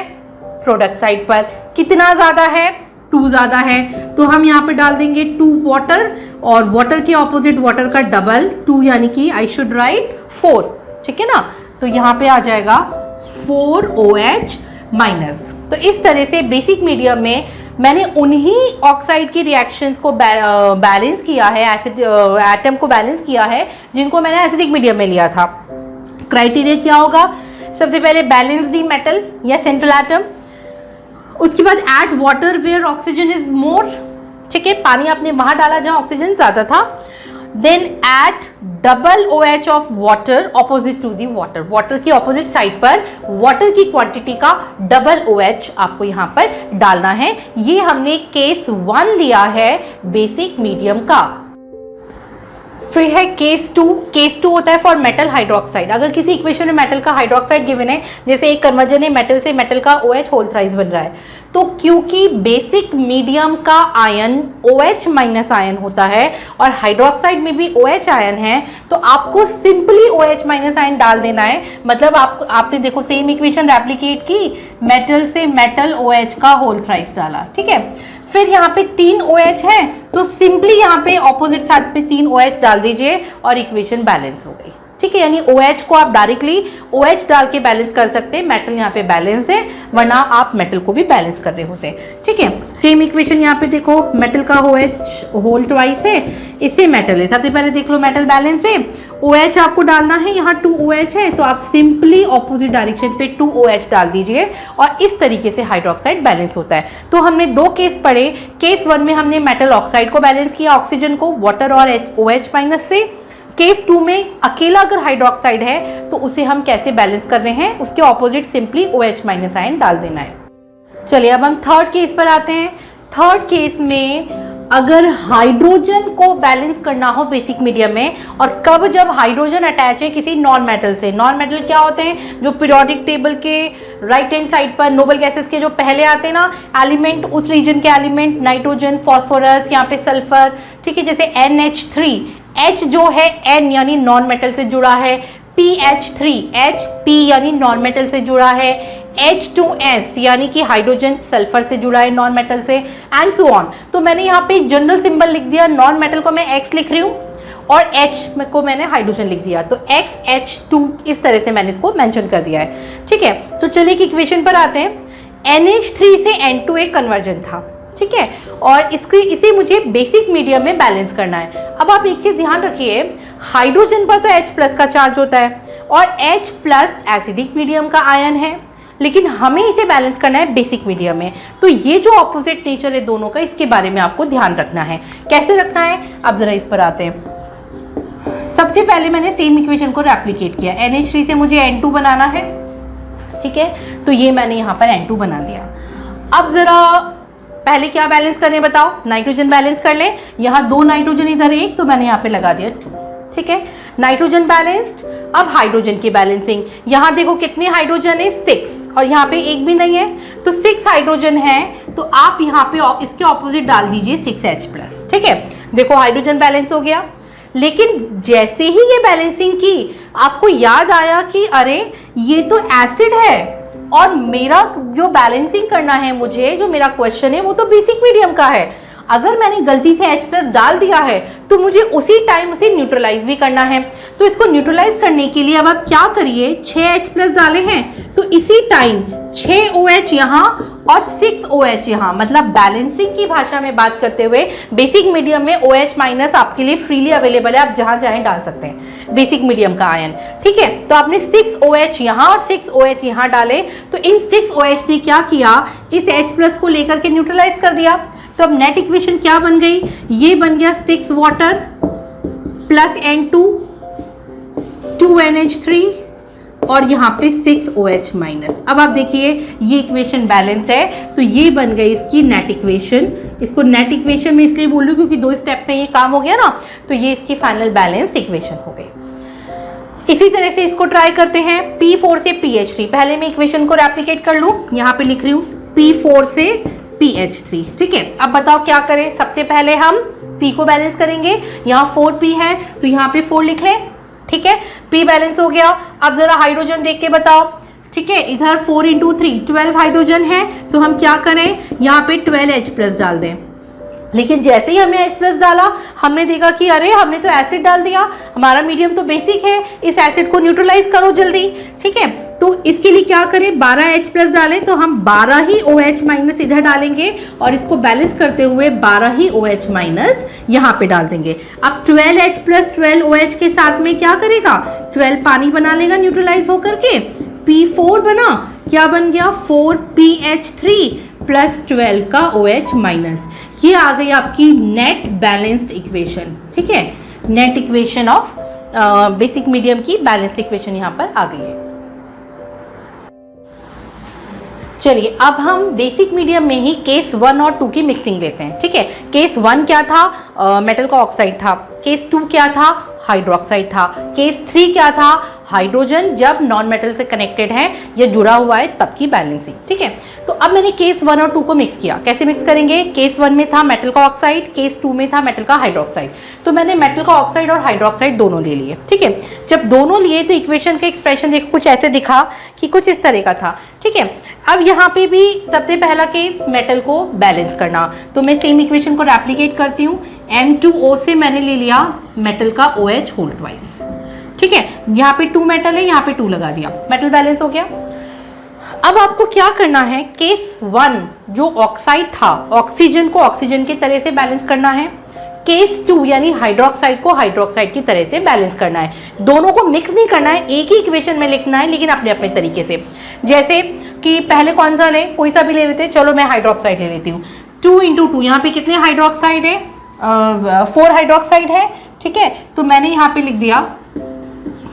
प्रोडक्ट साइड पर। कितना ज्यादा है, 2 ज्यादा है, तो हम यहाँ पे डाल देंगे 2 वाटर, और वाटर के ऑपोजिट वाटर का डबल 2, यानी कि आई शुड राइट 4, ठीक है ना। तो यहाँ पे आ जाएगा 4OH माइनस। तो इस तरह से बेसिक मीडियम में मैंने उन्हीं ऑक्साइड की रिएक्शंस को बैलेंस किया है, एसिड एटम को बैलेंस किया है जिनको मैंने एसिडिक मीडियम में लिया था। क्राइटेरिया क्या होगा, सबसे पहले बैलेंस दी मेटल या सेंट्रल एटम, उसके बाद add water where oxygen is more, ठीक है, पानी आपने वहां डाला जहां ऑक्सीजन ज्यादा था। Then add double OH of water opposite to the water, water की ऑपोजिट साइड पर वाटर की क्वांटिटी का डबल OH आपको यहाँ पर डालना है। ये हमने केस 1 लिया है बेसिक मीडियम का। फिर है केस 2। केस 2 होता है फॉर मेटल हाइड्रोक्साइड। अगर किसी इक्वेशन में मेटल का हाइड्रोक्साइड गिवन है, जैसे एक कन्वर्जन है मेटल से मेटल का OH होल थ्राइस बन रहा है, तो क्योंकि बेसिक मीडियम का आयन OH माइनस आयन होता है और हाइड्रोक्साइड में भी OH आयन है, तो आपको सिंपली OH माइनस आयन डाल देना है। मतलब आपने देखो सेम इक्वेशन रेप्लिकेट की, मेटल से मेटल OH का होल थ्राइस डाला, ठीक है। फिर यहाँ पे 3 OH है, तो सिंपली यहाँ पे ऑपोजिट साइड पे 3 OH डाल दीजिए और इक्वेशन बैलेंस हो गई, ठीक है। यानी OH को आप डायरेक्टली OH डाल के बैलेंस कर सकते हैं, मेटल यहाँ पे बैलेंस्ड है, वरना आप मेटल को भी बैलेंस कर रहे होते हैं, ठीक है। सेम इक्वेशन यहाँ पे देखो, मेटल का OH होल ट्वाइस है, इससे मेटल है। सबसे पहले देख लो मेटल बैलेंस्ड है, OH आपको डालना है, यहाँ 2 OH है, तो आप सिंपली ऑपोजिट डायरेक्शन पे 2 OH डाल दीजिए और इस तरीके से हाइड्रोक्साइड बैलेंस होता है। तो हमने 2 केस पढ़े। केस 1 में हमने मेटल ऑक्साइड को बैलेंस किया, ऑक्सीजन को वाटर और OH माइनस से। केस 2 में अकेला अगर हाइड्रोक्साइड है तो उसे हम कैसे बैलेंस कर रहे हैं, उसके opposite simply OH minus ion डाल देना है। चलिए अब हम थर्ड केस पर आते हैं। थर्ड केस में अगर हाइड्रोजन को बैलेंस करना हो बेसिक मीडियम में, और कब, जब हाइड्रोजन अटैच है किसी नॉन मेटल से। नॉन मेटल क्या होते हैं, जो पीरियोडिक टेबल के राइट हैंड साइड पर नोबल गैसेस के जो पहले आते हैं ना एलिमेंट, उस रीजन के एलिमेंट, नाइट्रोजन, फॉस्फोरस, यहाँ पे सल्फर, ठीक है। जैसे NH3, H जो है N यानी नॉन मेटल से जुड़ा है, PH3, H P यानी नॉन मेटल से जुड़ा है, H2S यानी कि हाइड्रोजन सल्फर से जुड़ा है नॉन मेटल से, एंड सो ऑन। तो मैंने यहाँ पे जनरल सिंबल लिख दिया, नॉन मेटल को मैं X लिख रही हूँ और H को मैंने हाइड्रोजन लिख दिया, तो XH2 इस तरह से मैंने इसको मेंशन कर दिया है, ठीक है। तो चलिए इक्वेशन पर आते हैं। NH3 से N2 एक कन्वर्जन था, ठीक है, और इसे मुझे बेसिक मीडियम में बैलेंस करना है। अब आप एक चीज ध्यान रखिए, हाइड्रोजन पर तो H+ का चार्ज होता है और H+ एसिडिक मीडियम का आयन है, लेकिन हमें इसे बैलेंस करना है बेसिक मीडियम में। तो ये जो ऑपोजिट नेचर है दोनों का, इसके बारे में आपको ध्यान रखना है। कैसे रखना है, अब जरा इस पर आते हैं। सबसे पहले मैंने सेम इक्वेशन को रेप्लिकेट किया, NH3 से मुझे N2 बनाना है, ठीक है, तो ये मैंने यहाँ पर N2 बना दिया। अब जरा पहले क्या बैलेंस करने बताओ, नाइट्रोजन बैलेंस कर लें। यहाँ 2 नाइट्रोजन, इधर 1, तो मैंने यहाँ पे लगा दिया 2, ठीक है। Nitrogen balanced. अब हाइड्रोजन की बैलेंसिंग, यहाँ देखो कितने हाइड्रोजन है, 6, और यहाँ पे 1 भी नहीं है, तो 6 हाइड्रोजन है, तो आप यहाँ पे इसके ऑपोजिट डाल दीजिए 6H+, ठीक है। देखो हाइड्रोजन बैलेंस हो गया। लेकिन जैसे ही ये बैलेंसिंग की, आपको याद आया कि अरे ये तो एसिड है और मेरा जो बैलेंसिंग करना है मुझे, जो मेरा क्वेश्चन है वो तो बेसिक मीडियम का है। अगर मैंने गलती से H+ डाल दिया है तो मुझे उसी टाइम उसे न्यूट्रलाइज भी करना है। तो इसको न्यूट्रलाइज करने के लिए अब आप क्या करिए, 6H+ डाले हैं तो इसी टाइम 6 OH यहाँ और 6 OH यहाँ, मतलब बैलेंसिंग की भाषा में बात करते हुए बेसिक मीडियम में OH- आपके लिए फ्रीली अवेलेबल है, आप जहाँ चाहें डाल सकते हैं बेसिक मीडियम का आयन, ठीक है। तो आपने 6 OH यहाँ और 6 OH यहाँ डाले, तो इन 6 OH ने क्या किया, इस H+ को लेकर के न्यूट्रलाइज कर दिया। तो अब नेट इक्वेशन क्या बन गई, ये बन गया 6 वाटर प्लस N2, 2 NH3 और यहाँ पे 6 OH-। अब आप देखिए ये इक्वेशन बैलेंस्ड है, तो ये बन गई इसकी नेट इक्वेशन। इसको नेट इक्वेशन में इसलिए बोल रही हूँ क्योंकि 2 स्टेप में ये काम हो गया ना, तो ये इसकी फाइनल बैलेंस्ड इक्वेशन हो गई। इसी तरह से इसको ट्राई करते हैं P4 से PH3। पहले मैं इक्वेशन को रेप्लिकेट कर लूँ, यहाँ पे लिख रही हूँ P4 से PH3। ठीक है, अब बताओ क्या करें। सबसे पहले हम P को बैलेंस करेंगे। यहाँ 4P है तो यहाँ पे 4 लिख लें। ठीक है, P बैलेंस हो गया। अब जरा हाइड्रोजन देख के बताओ। ठीक है, इधर 4 × 3 12 हाइड्रोजन है तो हम क्या करें, यहाँ पे 12H+ डाल दें। लेकिन जैसे ही हमने H+ डाला हमने देखा कि अरे हमने तो एसिड डाल दिया, हमारा मीडियम तो बेसिक है, इस एसिड को न्यूट्रलाइज करो जल्दी। ठीक है, तो इसके लिए क्या करें, 12H+ डालें तो हम 12 ही OH- इधर डालेंगे और इसको बैलेंस करते हुए 12 ही OH- यहाँ पे डाल देंगे। अब 12H + 12OH के साथ में क्या करेगा, 12 पानी बना लेगा न्यूट्रलाइज होकर के, P4 बना, क्या बन गया 4PH3 + 12 का OH-। ये आ गई आपकी नेट बैलेंस्ड इक्वेशन। ठीक है, net equation of basic medium की बैलेंस्ड इक्वेशन यहाँ पर आ गई है। चलिए अब हम बेसिक मीडियम में ही केस 1 और 2 की मिक्सिंग लेते हैं। ठीक है, केस 1 क्या था, मेटल का ऑक्साइड था। केस 2 क्या था, हाइड्रोक्साइड था। केस 3 क्या था, हाइड्रोजन जब नॉन मेटल से कनेक्टेड है या जुड़ा हुआ है तब की बैलेंसिंग। ठीक है, तो अब मैंने केस 1 और 2 को मिक्स किया। कैसे मिक्स करेंगे, केस 1 में था मेटल का ऑक्साइड, केस 2 में था मेटल का हाइड्रोक्साइड। तो मैंने मेटल का ऑक्साइड और हाइड्रोक्साइड दोनों ले लिए। ठीक है, जब दोनों लिए तो इक्वेशन का एक्सप्रेशन देखो कुछ ऐसे दिखा कि कुछ इस तरह का था। ठीक है, अब यहाँ पे भी सबसे पहला केस मेटल को बैलेंस करना, तो मैं सेम इक्वेशन को रेप्लिकेट करती हूँ। M2O से मैंने ले लिया मेटल का OH होल ट्वाइस। ठीक है, यहाँ पे 2 मेटल है, यहाँ पे 2 लगा दिया, मेटल बैलेंस हो गया। अब आपको क्या करना है, केस 1 जो ऑक्साइड था, ऑक्सीजन को ऑक्सीजन की तरह से बैलेंस करना है। केस 2 यानी हाइड्रोक्साइड को हाइड्रोक्साइड की तरह से बैलेंस करना है। दोनों को मिक्स नहीं करना है, एक ही इक्वेशन में लिखना है, लेकिन अपने अपने तरीके से। जैसे कि पहले कौन सा ले, कोई सा भी ले लेते हैं। चलो मैं हाइड्रोक्साइड ले लेती हूँ। 2 × 2, यहाँ पे कितने हाइड्रोक्साइड है, 4 हाइड्रोक्साइड है। ठीक है, तो मैंने यहाँ पे लिख दिया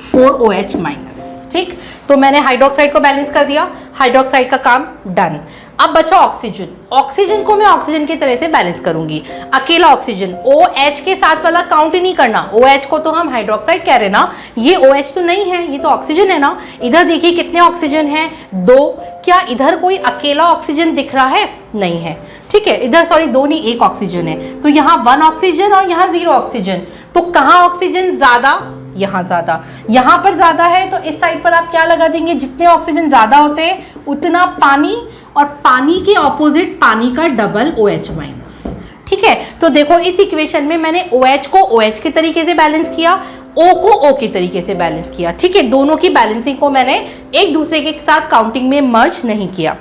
4OH-। ठीक, तो मैंने हाइड्रोक्साइड को बैलेंस कर दिया, हाइड्रोक्साइड का काम डन। अब बचा ऑक्सीजन। ऑक्सीजन को मैं ऑक्सीजन की तरह से बैलेंस करूंगी, अकेला ऑक्सीजन। OH के साथ वाला काउंट ही नहीं करना, OH को तो हम हाइड्रोक्साइड कह रहे ना, ये OH तो नहीं है, ये तो ऑक्सीजन है ना। इधर देखिए कितने ऑक्सीजन है, 2। क्या इधर कोई अकेला ऑक्सीजन दिख रहा है, नहीं है। ठीक है, इधर सॉरी 2 नहीं, 1 ऑक्सीजन है, तो यहाँ 1 ऑक्सीजन और यहाँ 0 ऑक्सीजन। तो कहाँ ऑक्सीजन ज्यादा, यहाँ ज्यादा। यहाँ पर ज्यादा है तो इस साइड पर आप क्या लगा देंगे, जितने ऑक्सीजन ज्यादा होते हैं उतना पानी, और पानी के ऑपोजिट पानी का डबल OH-। ठीक है, तो देखो इस इक्वेशन में मैंने OH को OH के तरीके से बैलेंस किया, O को O के तरीके से बैलेंस किया। ठीक है, दोनों की बैलेंसिंग को मैंने एक दूसरे के साथ काउंटिंग में मर्ज नहीं किया।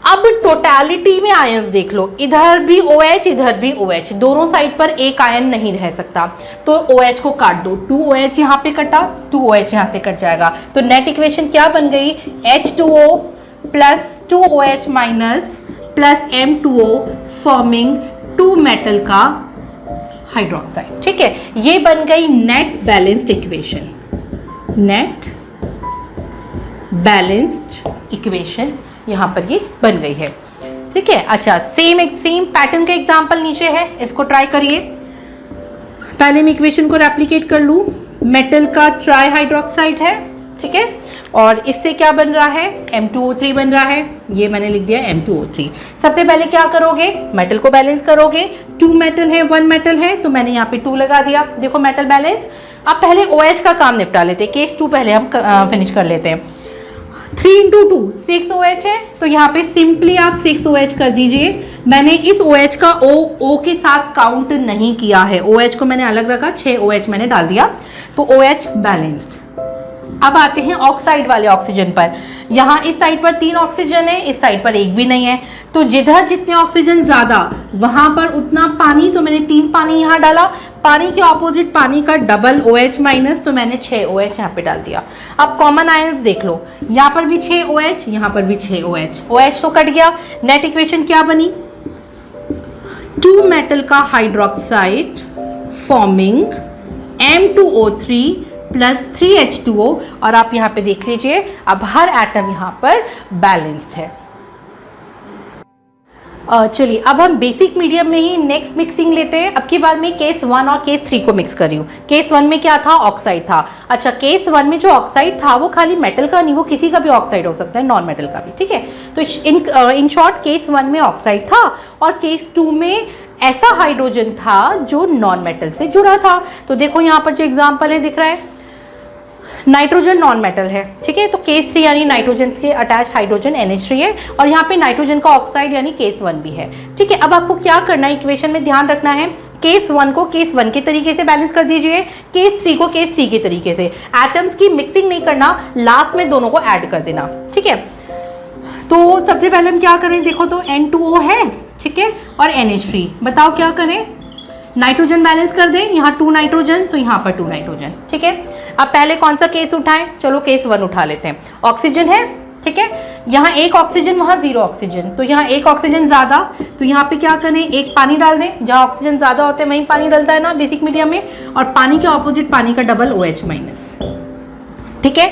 अब टोटलिटी में आयंस देख लो, इधर भी OH इधर भी OH, दोनों साइड पर एक आयन नहीं रह सकता, तो OH को काट दो। 2OH यहाँ पे कटा, 2OH यहाँ से कट जाएगा, तो नेट इक्वेशन क्या बन गई, H2O + 2OH- + M2O forming 2 metal का हाइड्रोक्साइड। ठीक है, ये बन गई net balanced equation, net balanced equation यहाँ पर ये बन गई है। ठीक है, अच्छा सेम पैटर्न का एग्जांपल नीचे है, इसको ट्राई करिए। पहले मैं इक्वेशन को रेप्लिकेट कर लूँ, मेटल का ट्राई हाइड्रोक्साइड है। ठीक है, और इससे क्या बन रहा है, M2O3 बन रहा है, ये मैंने लिख दिया M2O3। सबसे पहले क्या करोगे, मेटल को बैलेंस करोगे। 2 मेटल है, 1 मेटल है, तो मैंने यहाँ पे 2 लगा दिया। देखो मेटल बैलेंस। अब पहले OH का काम निपटा लेते हैं, केस 2 पहले हम फिनिश कर लेते हैं। 3 × 2 6 OH है, तो यहाँ पे सिंपली आप 6 OH कर दीजिए। मैंने इस OH का O के साथ काउंट नहीं किया है, OH को मैंने अलग रखा, 6 OH मैंने डाल दिया, तो OH बैलेंस्ड। अब आते हैं ऑक्साइड वाले ऑक्सीजन पर। यहाँ इस साइड पर 3 ऑक्सीजन है, इस साइड पर 1 भी नहीं है, तो जिधर जितने ऑक्सीजन ज्यादा वहां पर उतना पानी, तो मैंने 3 पानी यहाँ डाला। पानी के ऑपोजिट पानी का डबल OH-, तो मैंने 6 OH यहाँ पे डाल दिया। अब कॉमन आयंस देख लो, यहाँ पर भी 6 OH, यहाँ पर भी 6 OH। OH तो कट गया, नेट इक्वेशन क्या बनी, 2 मेटल का हाइड्रोक्साइड फॉर्मिंग M2O3 + 3H2O, और आप यहाँ पे देख लीजिए अब हर एटम यहाँ पर बैलेंस्ड है। चलिए अब हम बेसिक मीडियम में ही नेक्स्ट मिक्सिंग लेते हैं। अब की बार मैं केस 1 और केस 3 को मिक्स कर रही हूँ। केस 1 में क्या था, ऑक्साइड था। अच्छा, केस 1 में जो ऑक्साइड था वो खाली मेटल का नहीं, वो किसी का भी ऑक्साइड हो सकता है, नॉन मेटल का भी, ठीक है। तो इन शॉर्ट केस 1 में ऑक्साइड था और केस 2 में ऐसा हाइड्रोजन था जो नॉन मेटल से जुड़ा था। तो देखो यहाँ पर जो एग्जाम्पल है दिख रहा है, नाइट्रोजन नॉन मेटल है, ठीक है। तो केस 3 यानी नाइट्रोजन के अटैच हाइड्रोजन NH3 है और यहाँ पे नाइट्रोजन का ऑक्साइड यानी केस 1 भी है, ठीक है। अब आपको क्या करना है, इक्वेशन में ध्यान रखना है, केस 1 को केस 1 के तरीके से बैलेंस कर दीजिए, केस 3 को केस 3 के तरीके से। एटम्स की मिक्सिंग नहीं करना, लास्ट में दोनों को ऐड कर देना, ठीक है। तो सबसे पहले हम क्या करें, देखो तो N2O है, ठीक है, और NH3। बताओ क्या करें, नाइट्रोजन बैलेंस कर दें, यहाँ 2 नाइट्रोजन तो यहाँ पर 2 नाइट्रोजन, ठीक है। अब पहले कौन सा केस उठाएं, चलो केस 1 उठा लेते हैं। ऑक्सीजन है, ठीक है, यहाँ 1 ऑक्सीजन, वहाँ 0 ऑक्सीजन, तो यहाँ 1 ऑक्सीजन ज़्यादा, तो यहाँ पे क्या करें, 1 पानी डाल दें, जहाँ ऑक्सीजन ज़्यादा होते हैं वहीं पानी डलता है ना बेसिक मीडियम में, और पानी के ऑपोजिट पानी का डबल OH-, ठीक है।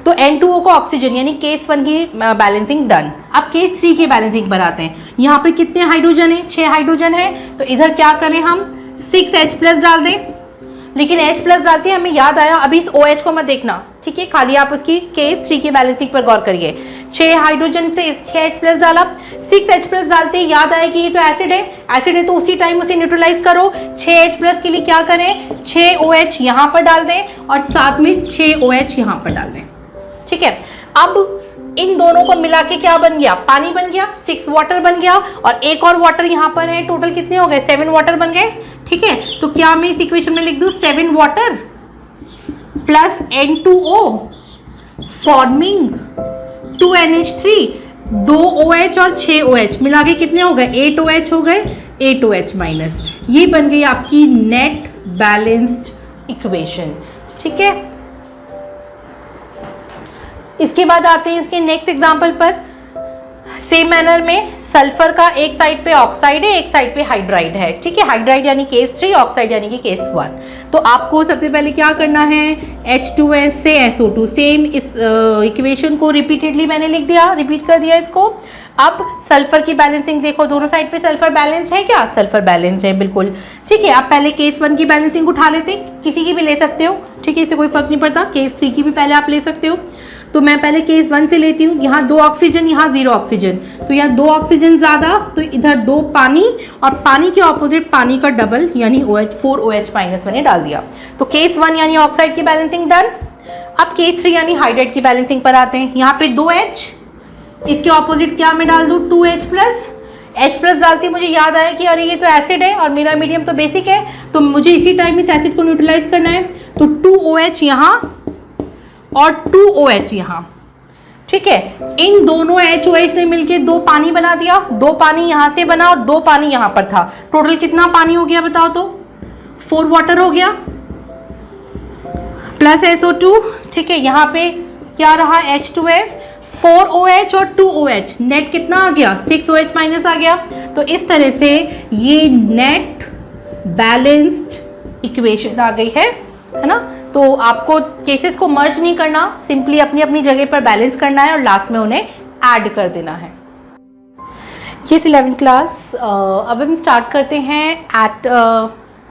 तो N2O को ऑक्सीजन यानी केस 1 की बैलेंसिंग डन। अब केस 3 की बैलेंसिंग पर आते हैं। यहाँ पर कितने हाइड्रोजन है, 6 हाइड्रोजन है, तो इधर क्या करें हम 6H+ डाल दें, लेकिन H+ डालते हैं हमें याद आया, अभी इस OH को मत देखना, ठीक है, खाली आप उसकी केस 3 की बैलेंसिंग पर गौर करिए। 6 हाइड्रोजन से 6H+ डाला, 6H+ डालते याद आया कि ये तो एसिड है तो उसी टाइम उसे न्यूट्रलाइज करो। 6H+ के लिए क्या करें, 6OH यहाँ पर डाल दें और साथ में 6OH यहाँ पर डाल दें, ठीक है। अब इन दोनों को मिला के क्या बन गया, पानी बन गया, 6 वाटर बन गया, और एक और वाटर यहाँ पर है, टोटल कितने हो गए, 7 वाटर बन गए, ठीक है। तो क्या मैं इस इक्वेशन में लिख दूं, 7 water plus N2O forming 2 NH3, 2 OH और 6 OH मिला के कितने हो गए, 8 OH हो गए, 8 OH-। ये बन गई आपकी नेट बैलेंस्ड इक्वेशन, ठीक है। इसके बाद आते हैं इसके नेक्स्ट एग्जांपल पर। सेम मैनर में सल्फर का एक साइड पे ऑक्साइड है, एक साइड पे हाइड्राइड है, ठीक है। हाइड्राइड यानी केस 3, ऑक्साइड यानी कि केस 1। तो आपको सबसे पहले क्या करना है, H2S से SO2, सेम इस इक्वेशन को रिपीटेडली मैंने लिख दिया, रिपीट कर दिया इसको। अब सल्फर की बैलेंसिंग देखो, दोनों साइड पे सल्फर बैलेंस्ड है क्या, सल्फर बैलेंस्ड है बिल्कुल, ठीक है। अब पहले केस 1 की बैलेंसिंग उठा लेते, किसी की भी ले सकते हो, ठीक है, इससे कोई फर्क नहीं पड़ता। केस 3 की भी पहले आप ले सकते हो, तो मैं पहले केस 1 से लेती हूँ। यहाँ 2 ऑक्सीजन, यहाँ 0 ऑक्सीजन, तो यहाँ 2 ऑक्सीजन ज़्यादा, तो इधर 2 पानी, और पानी के ऑपोजिट पानी का डबल यानी OH, 4 OH- मैंने डाल दिया। तो केस 1 यानी ऑक्साइड की बैलेंसिंग डन। अब केस 3 यानी हाइड्राइड की बैलेंसिंग पर आते हैं। यहाँ पे 2H, इसके ऑपोजिट क्या मैं डाल दूँ, 2H+। H+ डालती मुझे याद आया कि अरे ये तो एसिड है और मेरा मीडियम तो बेसिक है, तो मुझे इसी टाइम इस एसिड को न्यूट्रलाइज करना है, तो 2 OH यहाँ और 2 OH यहाँ, ठीक है। इन दोनों HOH ने मिलके 2 पानी बना दिया, 2 पानी यहाँ से बना और 2 पानी यहाँ पर था। टोटल कितना पानी हो गया बताओ तो, 4 वाटर हो गया प्लस SO2, ठीक है। यहाँ पे क्या रहा, H2S, 4 OH और 2 OH, नेट कितना आ गया, 6 OH- आ गया। तो इस तरह से ये नेट बैलेंस्ड इक्वेशन आ गई है ना। तो आपको केसेस को मर्ज नहीं करना, सिंपली अपनी अपनी जगह पर बैलेंस करना है और लास्ट में उन्हें ऐड कर देना है। ये 11th क्लास। अब हम स्टार्ट करते हैं at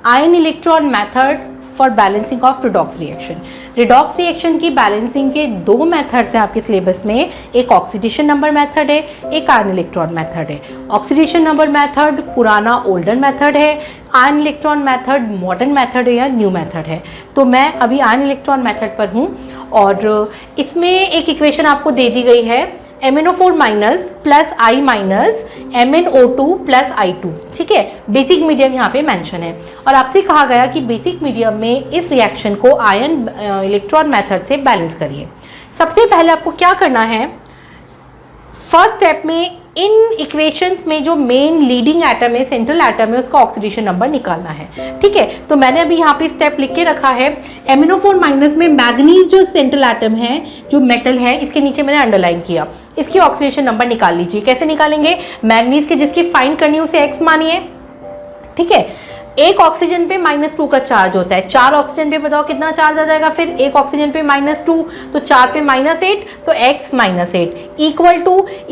ion electron method for balancing of redox reaction. Redox reaction की बैलेंसिंग के 2 मेथड्स हैं आपके सिलेबस में, एक ऑक्सीडेशन नंबर मेथड है, एक आयन इलेक्ट्रॉन मेथड है। ऑक्सीडेशन नंबर मेथड पुराना ओल्डर मेथड है, ion electron method modern method है या न्यू मेथड है। तो मैं अभी आयन इलेक्ट्रॉन मेथड पर हूँ और इसमें एक इक्वेशन आपको दे दी गई है, MnO4- plus I- MnO2 plus I2, ठीक है। बेसिक मीडियम यहाँ पे मेंशन है और आपसे कहा गया कि बेसिक मीडियम में इस रिएक्शन को आयन इलेक्ट्रॉन मेथड से बैलेंस करिए। सबसे पहले आपको क्या करना है, फर्स्ट स्टेप में इन इक्वेशंस में जो मेन लीडिंग एटम है, सेंट्रल एटम है, उसका ऑक्सीडेशन नंबर निकालना है, ठीक है। तो मैंने अभी यहाँ पे स्टेप लिख के रखा है। MnO4- में मैग्नीज जो सेंट्रल एटम है, जो मेटल है, इसके नीचे मैंने अंडरलाइन किया, इसकी ऑक्सीडेशन नंबर निकाल लीजिए। कैसे निकालेंगे, मैग्नीज के जिसकी फाइंड करनी है उसे X मानिए, ठीक है। एक ऑक्सीजन पे -2 का चार्ज होता है, 4 ऑक्सीजन पे बताओ कितना चार्ज आ जाएगा, फिर एक ऑक्सीजन पे -2 तो 4 पे -8 तो x -8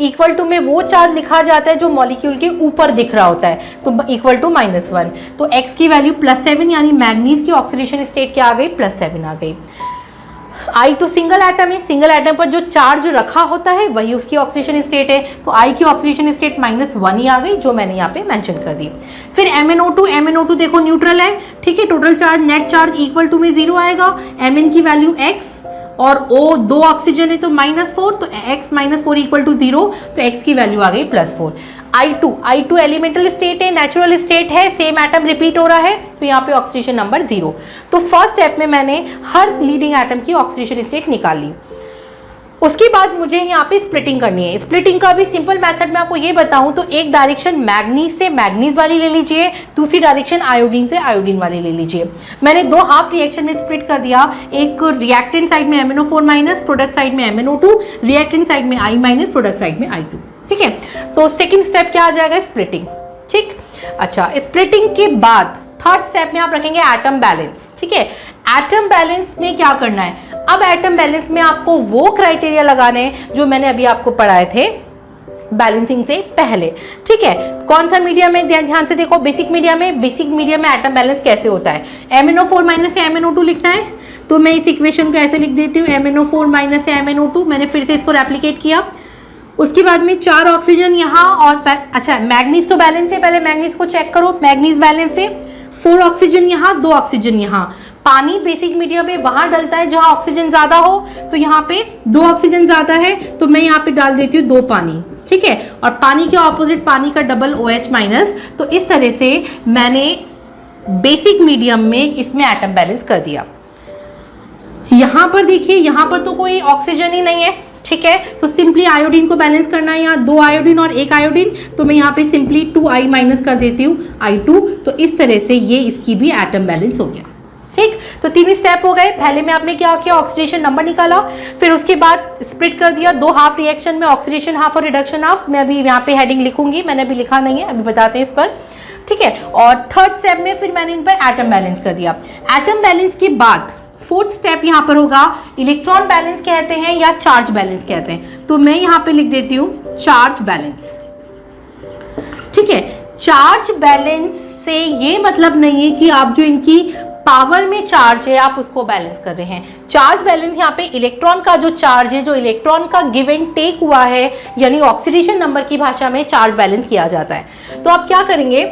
इक्वल टू में वो चार्ज लिखा जाता है जो मॉलिक्यूल के ऊपर दिख रहा होता है, तो इक्वल टू -1, तो x की वैल्यू +7 यानी मैग्नीज की ऑक्सीडेशन स्टेट क्या आ गई, +7 आ गई। I तो सिंगल एटम है, सिंगल एटम पर जो चार्ज रखा होता है वही उसकी ऑक्सीडेशन स्टेट है, तो I की ऑक्सीडेशन स्टेट -1 ही आ गई, जो मैंने यहाँ पे मेंशन कर दी। फिर MnO2 देखो न्यूट्रल है, ठीक है, total charge net charge equal to में 0 आएगा, Mn की वैल्यू x और O 2 ऑक्सीजन है तो -4, तो x -4 इक्वल टू 0, तो x की वैल्यू आ गई +4। I2 एलिमेंटल स्टेट है, नेचुरल स्टेट है, सेम एटम रिपीट हो रहा है, तो यहाँ पे ऑक्सीडेशन नंबर 0। तो फर्स्ट स्टेप में मैंने हर लीडिंग एटम की ऑक्सीडेशन स्टेट निकाल ली। उसके बाद मुझे यहाँ पे स्प्लिटिंग करनी है। स्प्लिटिंग का भी सिंपल मेथड मैं आपको ये बताऊं तो एक डायरेक्शन मैग्नीज से मैग्नीज वाली ले लीजिए, दूसरी डायरेक्शन आयोडीन से आयोडीन वाली ले लीजिए। मैंने 2 हाफ रिएक्शन में स्प्लिट कर दिया, एक रिएक्टेंट साइड में MnO4-, प्रोडक्ट साइड में MnO2, रिएक्टेंट साइड में I-, प्रोडक्ट साइड में I2, ठीक है। तो सेकेंड स्टेप क्या आ जाएगा, स्प्लिटिंग, ठीक। अच्छा, स्प्लिटिंग के बाद थर्ड स्टेप में आप रखेंगे एटम बैलेंस, ठीक है। एटम बैलेंस में क्या करना है, अब एटम बैलेंस में आपको वो क्राइटेरिया लगाने हैं जो मैंने अभी आपको पढ़ाए थे बैलेंसिंग से पहले, ठीक है। कौन सा मीडियम में, ध्यान से देखो, बेसिक मीडियम में एटम बैलेंस कैसे होता है। MnO4- से MnO2 लिखना है, तो मैं इस इक्वेशन को ऐसे लिख देती हूँ, MnO4- से MnO2, मैंने फिर से इसको रेप्लिकेट किया। उसके बाद में 4 ऑक्सीजन यहाँ और अच्छा मैग्नीज तो बैलेंस है, पहले मैग्नीज को चेक करो, मैग्नीज बैलेंस है, 4 ऑक्सीजन यहाँ, 2 ऑक्सीजन यहाँ। पानी बेसिक मीडियम में वहां डलता है जहां ऑक्सीजन ज्यादा हो, तो यहाँ पे 2 ऑक्सीजन ज्यादा है तो मैं यहाँ पे डाल देती हूँ 2 पानी, ठीक है। और पानी के ऑपोजिट पानी का डबल OH-, तो इस तरह से मैंने बेसिक मीडियम में इसमें एटम बैलेंस कर दिया। यहाँ पर देखिए, यहाँ पर तो कोई ऑक्सीजन ही नहीं है, ठीक है, तो सिंपली आयोडीन को बैलेंस करना है, यहाँ 2 आयोडीन और 1 आयोडीन, तो मैं यहाँ पे सिंपली 2I- कर देती हूँ, I2, तो इस तरह से ये इसकी भी एटम बैलेंस हो गया, ठीक। तो 3 स्टेप हो गए। पहले में आपने क्या किया, ऑक्सीडेशन नंबर निकाला, फिर उसके बाद स्प्लिट कर दिया 2 हाफ रिएक्शन में, ऑक्सीडेशन हाफ और रिडक्शन हाफ। मैं अभी यहाँ पे हेडिंग लिखूंगी, मैंने अभी लिखा नहीं है, अभी बताते हैं इस पर, ठीक है। और थर्ड स्टेप में फिर मैंने इन पर एटम बैलेंस कर दिया। एटम बैलेंस के बाद फोर्थ स्टेप यहाँ पर होगा, इलेक्ट्रॉन बैलेंस कहते हैं या चार्ज बैलेंस कहते हैं, तो मैं यहाँ पे लिख देती हूँ चार्ज बैलेंस, ठीक है। चार्ज बैलेंस से ये मतलब नहीं है कि आप जो इनकी पावर में चार्ज है आप उसको बैलेंस कर रहे हैं। चार्ज बैलेंस यहाँ पे इलेक्ट्रॉन का जो चार्ज है, जो इलेक्ट्रॉन का गिव एंड टेक हुआ है, यानी ऑक्सीडेशन नंबर की भाषा में चार्ज बैलेंस किया जाता है। तो आप क्या करेंगे,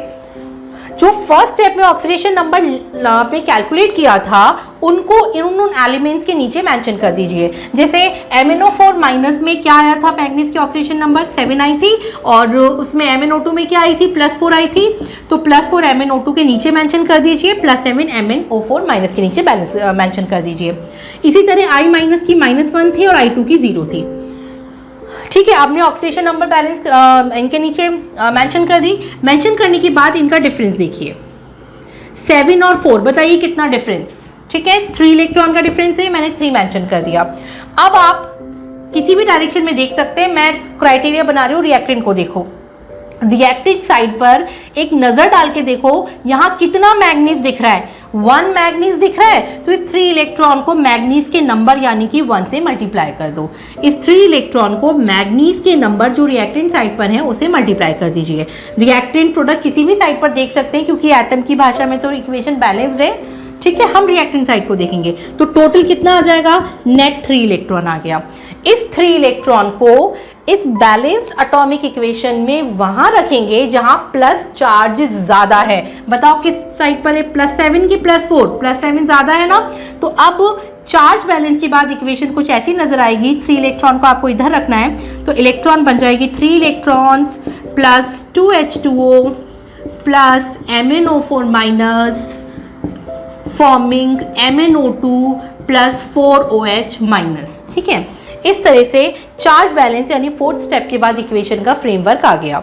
जो फर्स्ट स्टेप में ऑक्सीडेशन नंबर आपने कैलकुलेट किया था उनको उन एलिमेंट्स के नीचे मेंशन कर दीजिए। जैसे MnO4- में क्या आया था, मैग्नीज की ऑक्सीडेशन नंबर 7 आई थी, और उसमें MnO2 में क्या आई थी, +4 आई थी, तो +4 MnO2 के नीचे मेंशन कर दीजिए, +7 MnO4- के नीचे बैलेंस मेंशन कर दीजिए। इसी तरह I- की -1 थी और I2 की 0 थी, ठीक है। आपने ऑक्सीडेशन नंबर बैलेंस इनके नीचे मेंशन कर दी। मेंशन करने के बाद इनका डिफरेंस देखिए, 7 और 4, बताइए कितना डिफरेंस, ठीक है। 3 इलेक्ट्रॉन का डिफरेंस है, मैंने 3 मेंशन कर दिया। अब आप किसी भी डायरेक्शन में देख सकते हैं, मैं क्राइटेरिया बना रही हूँ, रिएक्टेंट को देखो, रिएक्टेंट साइड पर एक नजर डाल के देखो, यहाँ कितना मैग्नीज दिख रहा है, 1 मैग्नीज दिख रहा है, तो इस 3 इलेक्ट्रॉन को मैग्नीज के नंबर यानी कि 1 से मल्टीप्लाई कर दो। इस 3 इलेक्ट्रॉन को मैग्नीज के नंबर जो रिएक्टेंट साइड पर है उसे मल्टीप्लाई कर दीजिए। रिएक्टेंट प्रोडक्ट किसी भी साइड पर देख सकते हैं, क्योंकि एटम की भाषा में तो इक्वेशन बैलेंस्ड है, ठीक है। हम रिएक्टेंट साइड को देखेंगे तो टोटल कितना आ जाएगा, नेट 3 इलेक्ट्रॉन आ गया। इस 3 इलेक्ट्रॉन को इस बैलेंस्ड एटॉमिक इक्वेशन में वहां रखेंगे जहां प्लस चार्ज ज्यादा है। बताओ किस साइड पर है, +7 की +4, +7 ज्यादा है ना। तो अब चार्ज बैलेंस के बाद इक्वेशन कुछ ऐसी नजर आएगी, 3 इलेक्ट्रॉन को आपको इधर रखना है, तो इलेक्ट्रॉन बन जाएगी 3 electrons plus 2H2O plus MnO4- forming MnO2 plus 4OH-, ठीक है। इस तरह से चार्ज बैलेंस यानी फोर्थ स्टेप के बाद इक्वेशन का फ्रेमवर्क आ गया।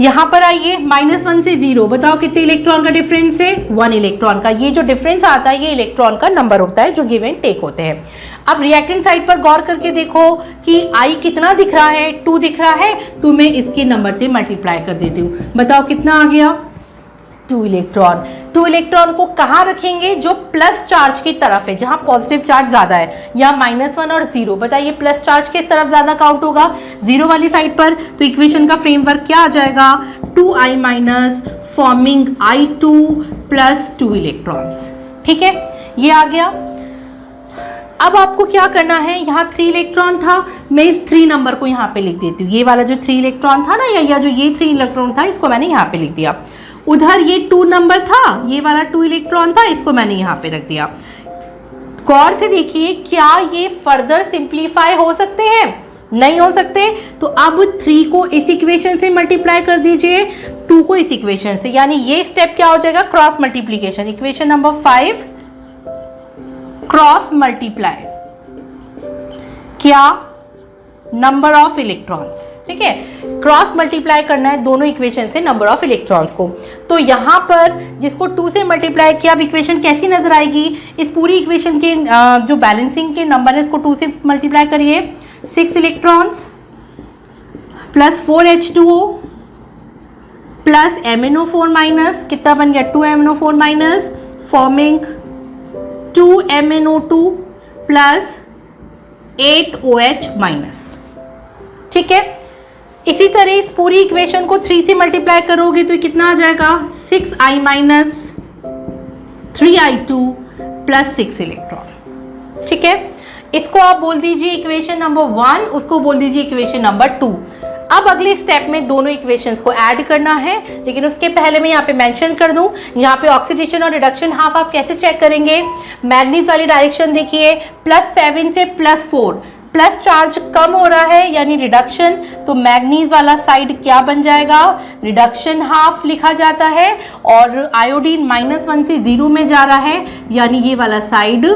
यहाँ पर आइए, -1 से 0, बताओ कितने इलेक्ट्रॉन का डिफरेंस है, 1 इलेक्ट्रॉन का। ये जो डिफरेंस आता है ये इलेक्ट्रॉन का नंबर होता है जो गिव एंड टेक होते हैं। अब रिएक्टेंट साइड पर गौर करके देखो कि I कितना दिख रहा है, 2 दिख रहा है, तो मैं इसके नंबर से मल्टीप्लाई कर देती हूँ। बताओ कितना आ गया, 2 इलेक्ट्रॉन। 2 इलेक्ट्रॉन को कहाँ रखेंगे? जो प्लस चार्ज की तरफ है, जहां पॉजिटिव चार्ज ज्यादा है, या -1 और 0। बताइए प्लस चार्ज किस तरफ ज्यादा काउंट होगा? 0 वाली साइड पर। तो इक्वेशन का फ्रेमवर्क क्या आ जाएगा? 2i minus forming I2 plus 2 electrons. ठीक है, ये आ गया। अब आपको क्या करना है, यहाँ 3 इलेक्ट्रॉन था, मैं इस 3 नंबर को यहाँ पे लिख देती हूँ। ये वाला जो 3 इलेक्ट्रॉन था ना, या जो ये 3 इलेक्ट्रॉन था, इसको मैंने यहाँ पे लिख दिया। उधर ये 2 नंबर था, ये वाला 2 इलेक्ट्रॉन था, इसको मैंने यहाँ पे रख दिया। गौर से देखिए, क्या ये फर्दर सिंप्लीफाई हो सकते हैं? नहीं हो सकते। तो अब 3 को इस इक्वेशन से मल्टीप्लाई कर दीजिए, 2 को इस इक्वेशन से, यानी ये स्टेप क्या हो जाएगा? Cross multiplication. Equation number 5 cross multiply, क्या? Number of electrons. ठीक है, क्रॉस मल्टीप्लाई करना है दोनों इक्वेशन से नंबर ऑफ इलेक्ट्रॉन्स को। तो यहां पर जिसको 2 से मल्टीप्लाई किया, अब इक्वेशन कैसी नजर आएगी? इस पूरी इक्वेशन के जो बैलेंसिंग के नंबर है, इसको 2 से मल्टीप्लाई करिए। 6 electrons plus 4H2O plus MnO4 minus, कितना बन गया? 2MnO4 minus, forming 2MnO2 plus 8OH minus. ठीक है, इसी तरह इस पूरी इक्वेशन को 3 से मल्टीप्लाई करोगे तो कितना आ जाएगा? 6i minus 3i2 plus 6 electron. ठीक है, इसको आप बोल दीजिए इक्वेशन नंबर 1, उसको बोल दीजिए इक्वेशन नंबर 2। अब अगले स्टेप में दोनों इक्वेशंस को ऐड करना है, लेकिन उसके पहले मैं यहाँ पे मेंशन कर दूं, यहाँ पे ऑक्सीडेशन और रिडक्शन हाफ आप कैसे चेक करेंगे? मैग्नीज वाली डायरेक्शन देखिए, +7 से +4, प्लस चार्ज कम हो रहा है यानी रिडक्शन, तो मैग्नीज वाला साइड क्या बन जाएगा? रिडक्शन हाफ लिखा जाता है। और आयोडीन -1 से 0 में जा रहा है, यानी ये वाला साइड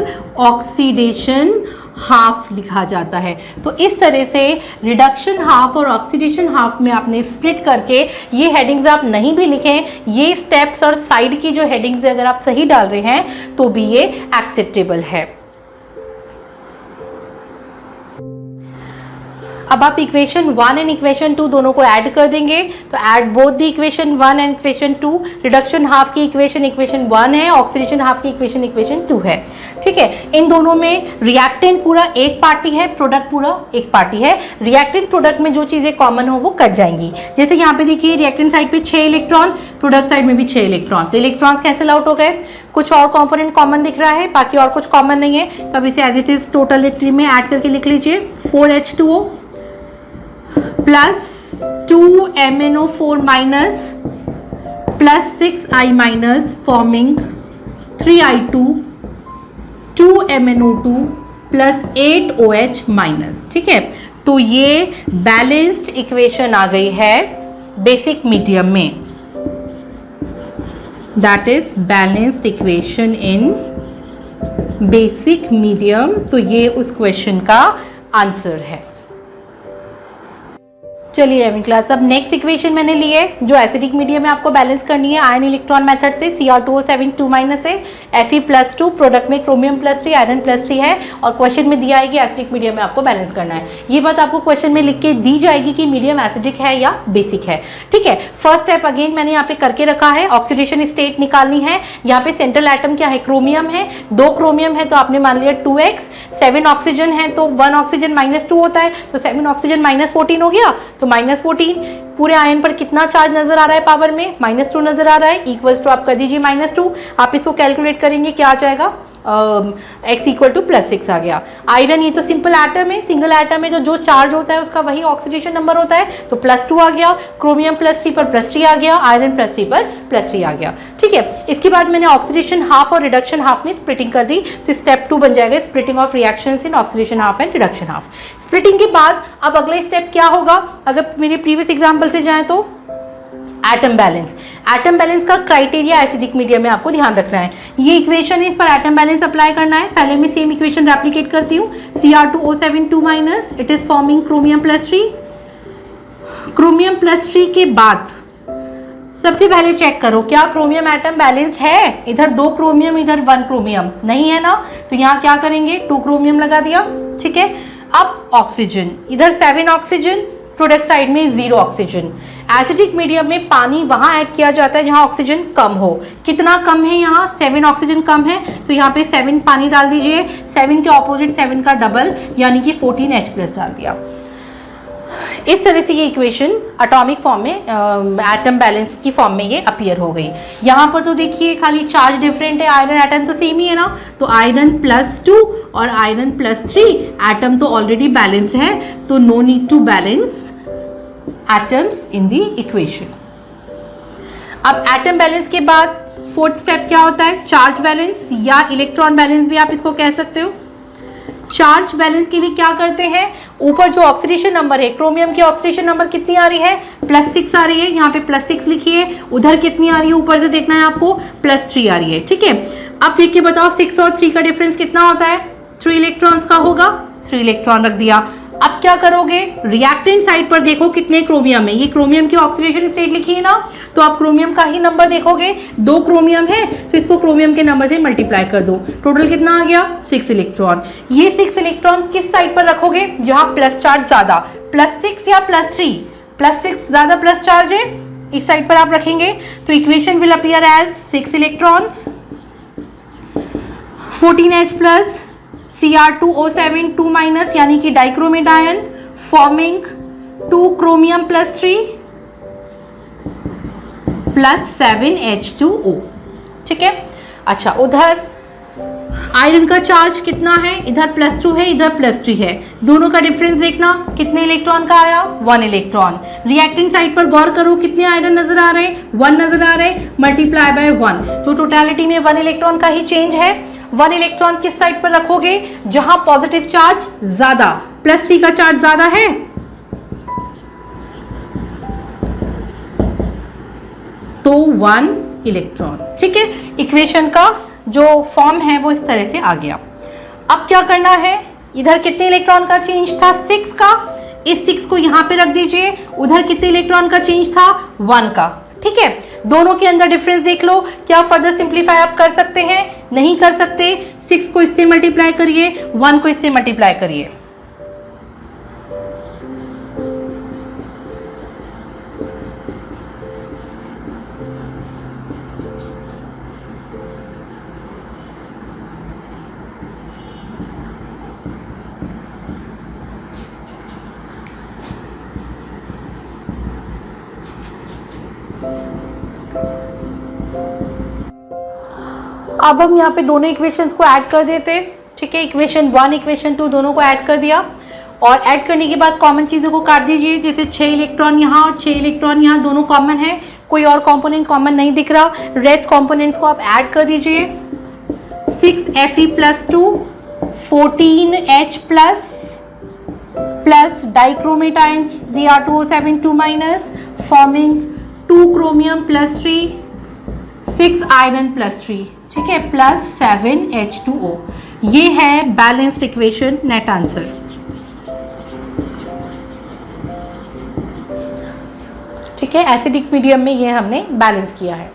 ऑक्सीडेशन हाफ लिखा जाता है। तो इस तरह से रिडक्शन हाफ और ऑक्सीडेशन हाफ में आपने स्प्लिट करके, ये हेडिंग्स आप नहीं भी लिखें, ये स्टेप्स और साइड की जो हेडिंग्स अगर आप सही डाल रहे हैं तो भी ये एक्सेप्टेबल है। अब आप इक्वेशन 1 एंड इक्वेशन 2 दोनों को ऐड कर देंगे, तो add both the equation 1 and equation 2। Reduction half की इक्वेशन 1 है, ऑक्सीडेशन हाफ की इक्वेशन 2 है। ठीक है, इन दोनों में रिएक्टेंट पूरा एक पार्टी है, प्रोडक्ट पूरा एक पार्टी है। रिएक्टेंट प्रोडक्ट में जो चीजें कॉमन हो वो कट जाएंगी। जैसे यहाँ पे देखिए रिएक्टेंट साइड पे 6 इलेक्ट्रॉन, प्रोडक्ट साइड में भी 6 इलेक्ट्रॉन, तो इलेक्ट्रॉन्स कैंसिल आउट हो गए। कुछ और कंपोनेंट कॉमन दिख रहा है, बाकी और कुछ कॉमन नहीं है, तो अब इसे एज इट इज टोटलिटी में ऐड करके लिख लीजिए। 4H2O plus 2MnO4 minus plus 6i minus forming 3i2 2MnO2 plus 8OH minus. ठीक है, तो ये बैलेंस्ड इक्वेशन आ गई है बेसिक मीडियम में, that is balanced equation in basic medium. तो ये उस क्वेश्चन का आंसर है। चलिए 11वीं क्लास, अब नेक्स्ट इक्वेशन मैंने ली है जो एसिडिक मीडियम में आपको बैलेंस करनी है आयन इलेक्ट्रॉन मेथड से। Cr2O7 2 माइनस है, Fe+2, प्रोडक्ट में क्रोमियम +3 आयरन +3 है, और क्वेश्चन में दिया है कि एसिडिक मीडियम में आपको बैलेंस करना है। ये बात आपको क्वेश्चन में लिख के दी जाएगी कि मीडियम एसिडिक है या बेसिक है। ठीक है, फर्स्ट स्टेप अगेन मैंने यहाँ पे करके रखा है, ऑक्सीडेशन स्टेट निकालनी है। यहाँ पे सेंट्रल एटम क्या है? क्रोमियम है, 2 क्रोमियम है तो आपने मान लिया 2x, 7 ऑक्सीजन है तो 1 ऑक्सीजन -2 होता है, तो 7 ऑक्सीजन -14 हो गया, तो -14। पूरे आयन पर कितना चार्ज नजर आ रहा है पावर में? -2 नजर आ रहा है, इक्वल्स टू आप कर दीजिए -2। आप इसको कैलकुलेट करेंगे, क्या आ जाएगा? x = +6 आ गया। आयरन ये तो सिंपल एटम है, सिंगल एटम में जो चार्ज होता है उसका वही ऑक्सीडेशन नंबर होता है, तो +2 आ गया। क्रोमियम +3 पर +3 आ गया, आयरन +3 पर +3 आ गया। ठीक है, इसके बाद मैंने ऑक्सीडेशन हाफ और रिडक्शन हाफ में स्प्लिटिंग कर दी, तो स्टेप 2 बन जाएगा splitting of reactions in oxidation half and reduction half. Splitting के बाद अब अगला स्टेप क्या होगा? अगर मेरे प्रीवियस एग्जाम्पल से जाए तो एटम बैलेंस। एटम बैलेंस का क्राइटेरिया एसिडिक मीडियम में आपको ध्यान रखना है। ये इक्वेशन है, इस पर एटम बैलेंस अप्लाई करना है। पहले मैं सेम इक्वेशन रेप्लिकेट करती हूँ। Cr2O7 2 minus, it is forming chromium +3। Chromium +3 के बाद सबसे पहले चेक करो क्या क्रोमियम एटम बैलेंस्ड है? इधर 2 क्रोमियम, इधर 1 क्रोमियम नहीं है ना, तो यहाँ क्या करेंगे? 2 क्रोमियम लगा दिया। ठीक है, अब ऑक्सीजन, इधर 7 ऑक्सीजन, प्रोडक्ट साइड में 0 ऑक्सीजन। एसिडिक मीडियम में पानी वहाँ ऐड किया जाता है जहाँ ऑक्सीजन कम हो। कितना कम है यहाँ? 7 ऑक्सीजन कम है, तो यहाँ पे 7 पानी डाल दीजिए। 7 के ऑपोजिट 7 का डबल यानी कि 14H+ डाल दिया। इस तरह से ये इक्वेशन एटॉमिक फॉर्म में, एटम बैलेंस की फॉर्म में ये अपीयर हो गई। यहाँ पर तो देखिए खाली चार्ज डिफरेंट है, आयरन एटम तो सेम ही है ना, तो आयरन +2 और आयरन +3 एटम तो ऑलरेडी बैलेंस्ड है, तो no need to balance atoms in the equation. अब एटम बैलेंस के बाद फोर्थ स्टेप क्या होता है? चार्ज बैलेंस या इलेक्ट्रॉन बैलेंस भी आप इसको कह सकते हो। चार्ज बैलेंस के लिए क्या करते हैं? ऊपर जो ऑक्सीडेशन नंबर है, क्रोमियम की ऑक्सीडेशन नंबर कितनी आ रही है? +6 आ रही है, यहाँ पे +6 लिखिए। उधर कितनी आ रही है? ऊपर से देखना है आपको, +3 आ रही है। ठीक है, अब देख के बताओ 6 और 3 का डिफरेंस कितना होता है? 3 इलेक्ट्रॉन्स का होगा, 3 इलेक्ट्रॉन रख दिया। अब क्या करोगे? रिएक्टेंट साइड पर देखो कितने क्रोमियम है, ये क्रोमियम की ऑक्सीडेशन स्टेट लिखी है ना, तो आप क्रोमियम का ही नंबर देखोगे। 2 क्रोमियम है तो इसको क्रोमियम के नंबर से मल्टीप्लाई कर दो, टोटल कितना आ गया? 6 इलेक्ट्रॉन। ये 6 इलेक्ट्रॉन किस साइड पर रखोगे? जहां प्लस चार्ज ज्यादा, +6 या +3? +6 ज्यादा प्लस चार्ज है, इस साइड पर आप रखेंगे, तो equation will appear as 6 electrons 14H+ Cr2O7 2- यानी कि dichromate ion forming 2 chromium +3 +7H2O। ठीक है, अच्छा उधर आयरन का चार्ज कितना है? इधर +2 है, इधर +3 है, दोनों का डिफरेंस देखना, कितने इलेक्ट्रॉन का आया? 1 इलेक्ट्रॉन। रिएक्टेंट साइड पर गौर करो, कितने आयरन नजर आ रहे हैं? 1 नजर आ रहे हैं, मल्टीप्लाई बाय 1, तो टोटलिटी में 1 इलेक्ट्रॉन का ही चेंज है। 1 इलेक्ट्रॉन किस साइड पर रखोगे? जहां पॉजिटिव चार्ज ज्यादा, +3 का चार्ज ज्यादा है, तो 1 इलेक्ट्रॉन। ठीक है, इक्वेशन का जो फॉर्म है वो इस तरह से आ गया। अब क्या करना है? इधर कितने इलेक्ट्रॉन का चेंज था? 6 का, इस 6 को यहां पे रख दीजिए। उधर कितने इलेक्ट्रॉन का चेंज था? 1 का। ठीक है, दोनों के अंदर डिफरेंस देख लो। क्या फर्दर सिंप्लीफाई आप कर सकते हैं? नहीं कर सकते। 6 को इससे मल्टीप्लाई करिए, 1 को इससे मल्टीप्लाई करिए। अब हम यहाँ पे दोनों इक्वेशंस को ऐड कर देते हैं। ठीक है, इक्वेशन 1 इक्वेशन 2 दोनों को ऐड कर दिया, और ऐड करने के बाद कॉमन चीज़ों को काट दीजिए। जैसे 6 इलेक्ट्रॉन यहाँ और 6 इलेक्ट्रॉन यहाँ, दोनों कॉमन है, कोई और कंपोनेंट कॉमन नहीं दिख रहा। रेस्ट कंपोनेंट्स को आप ऐड कर दीजिए। 6Fe+2 14H+ plus dichromate ion Cr2O7 2- forming 2 chromium +3 6 iron +3। ठीक है, +7H2O। ये है बैलेंस्ड इक्वेशन, नेट आंसर। ठीक है, एसिडिक मीडियम में ये हमने बैलेंस किया है।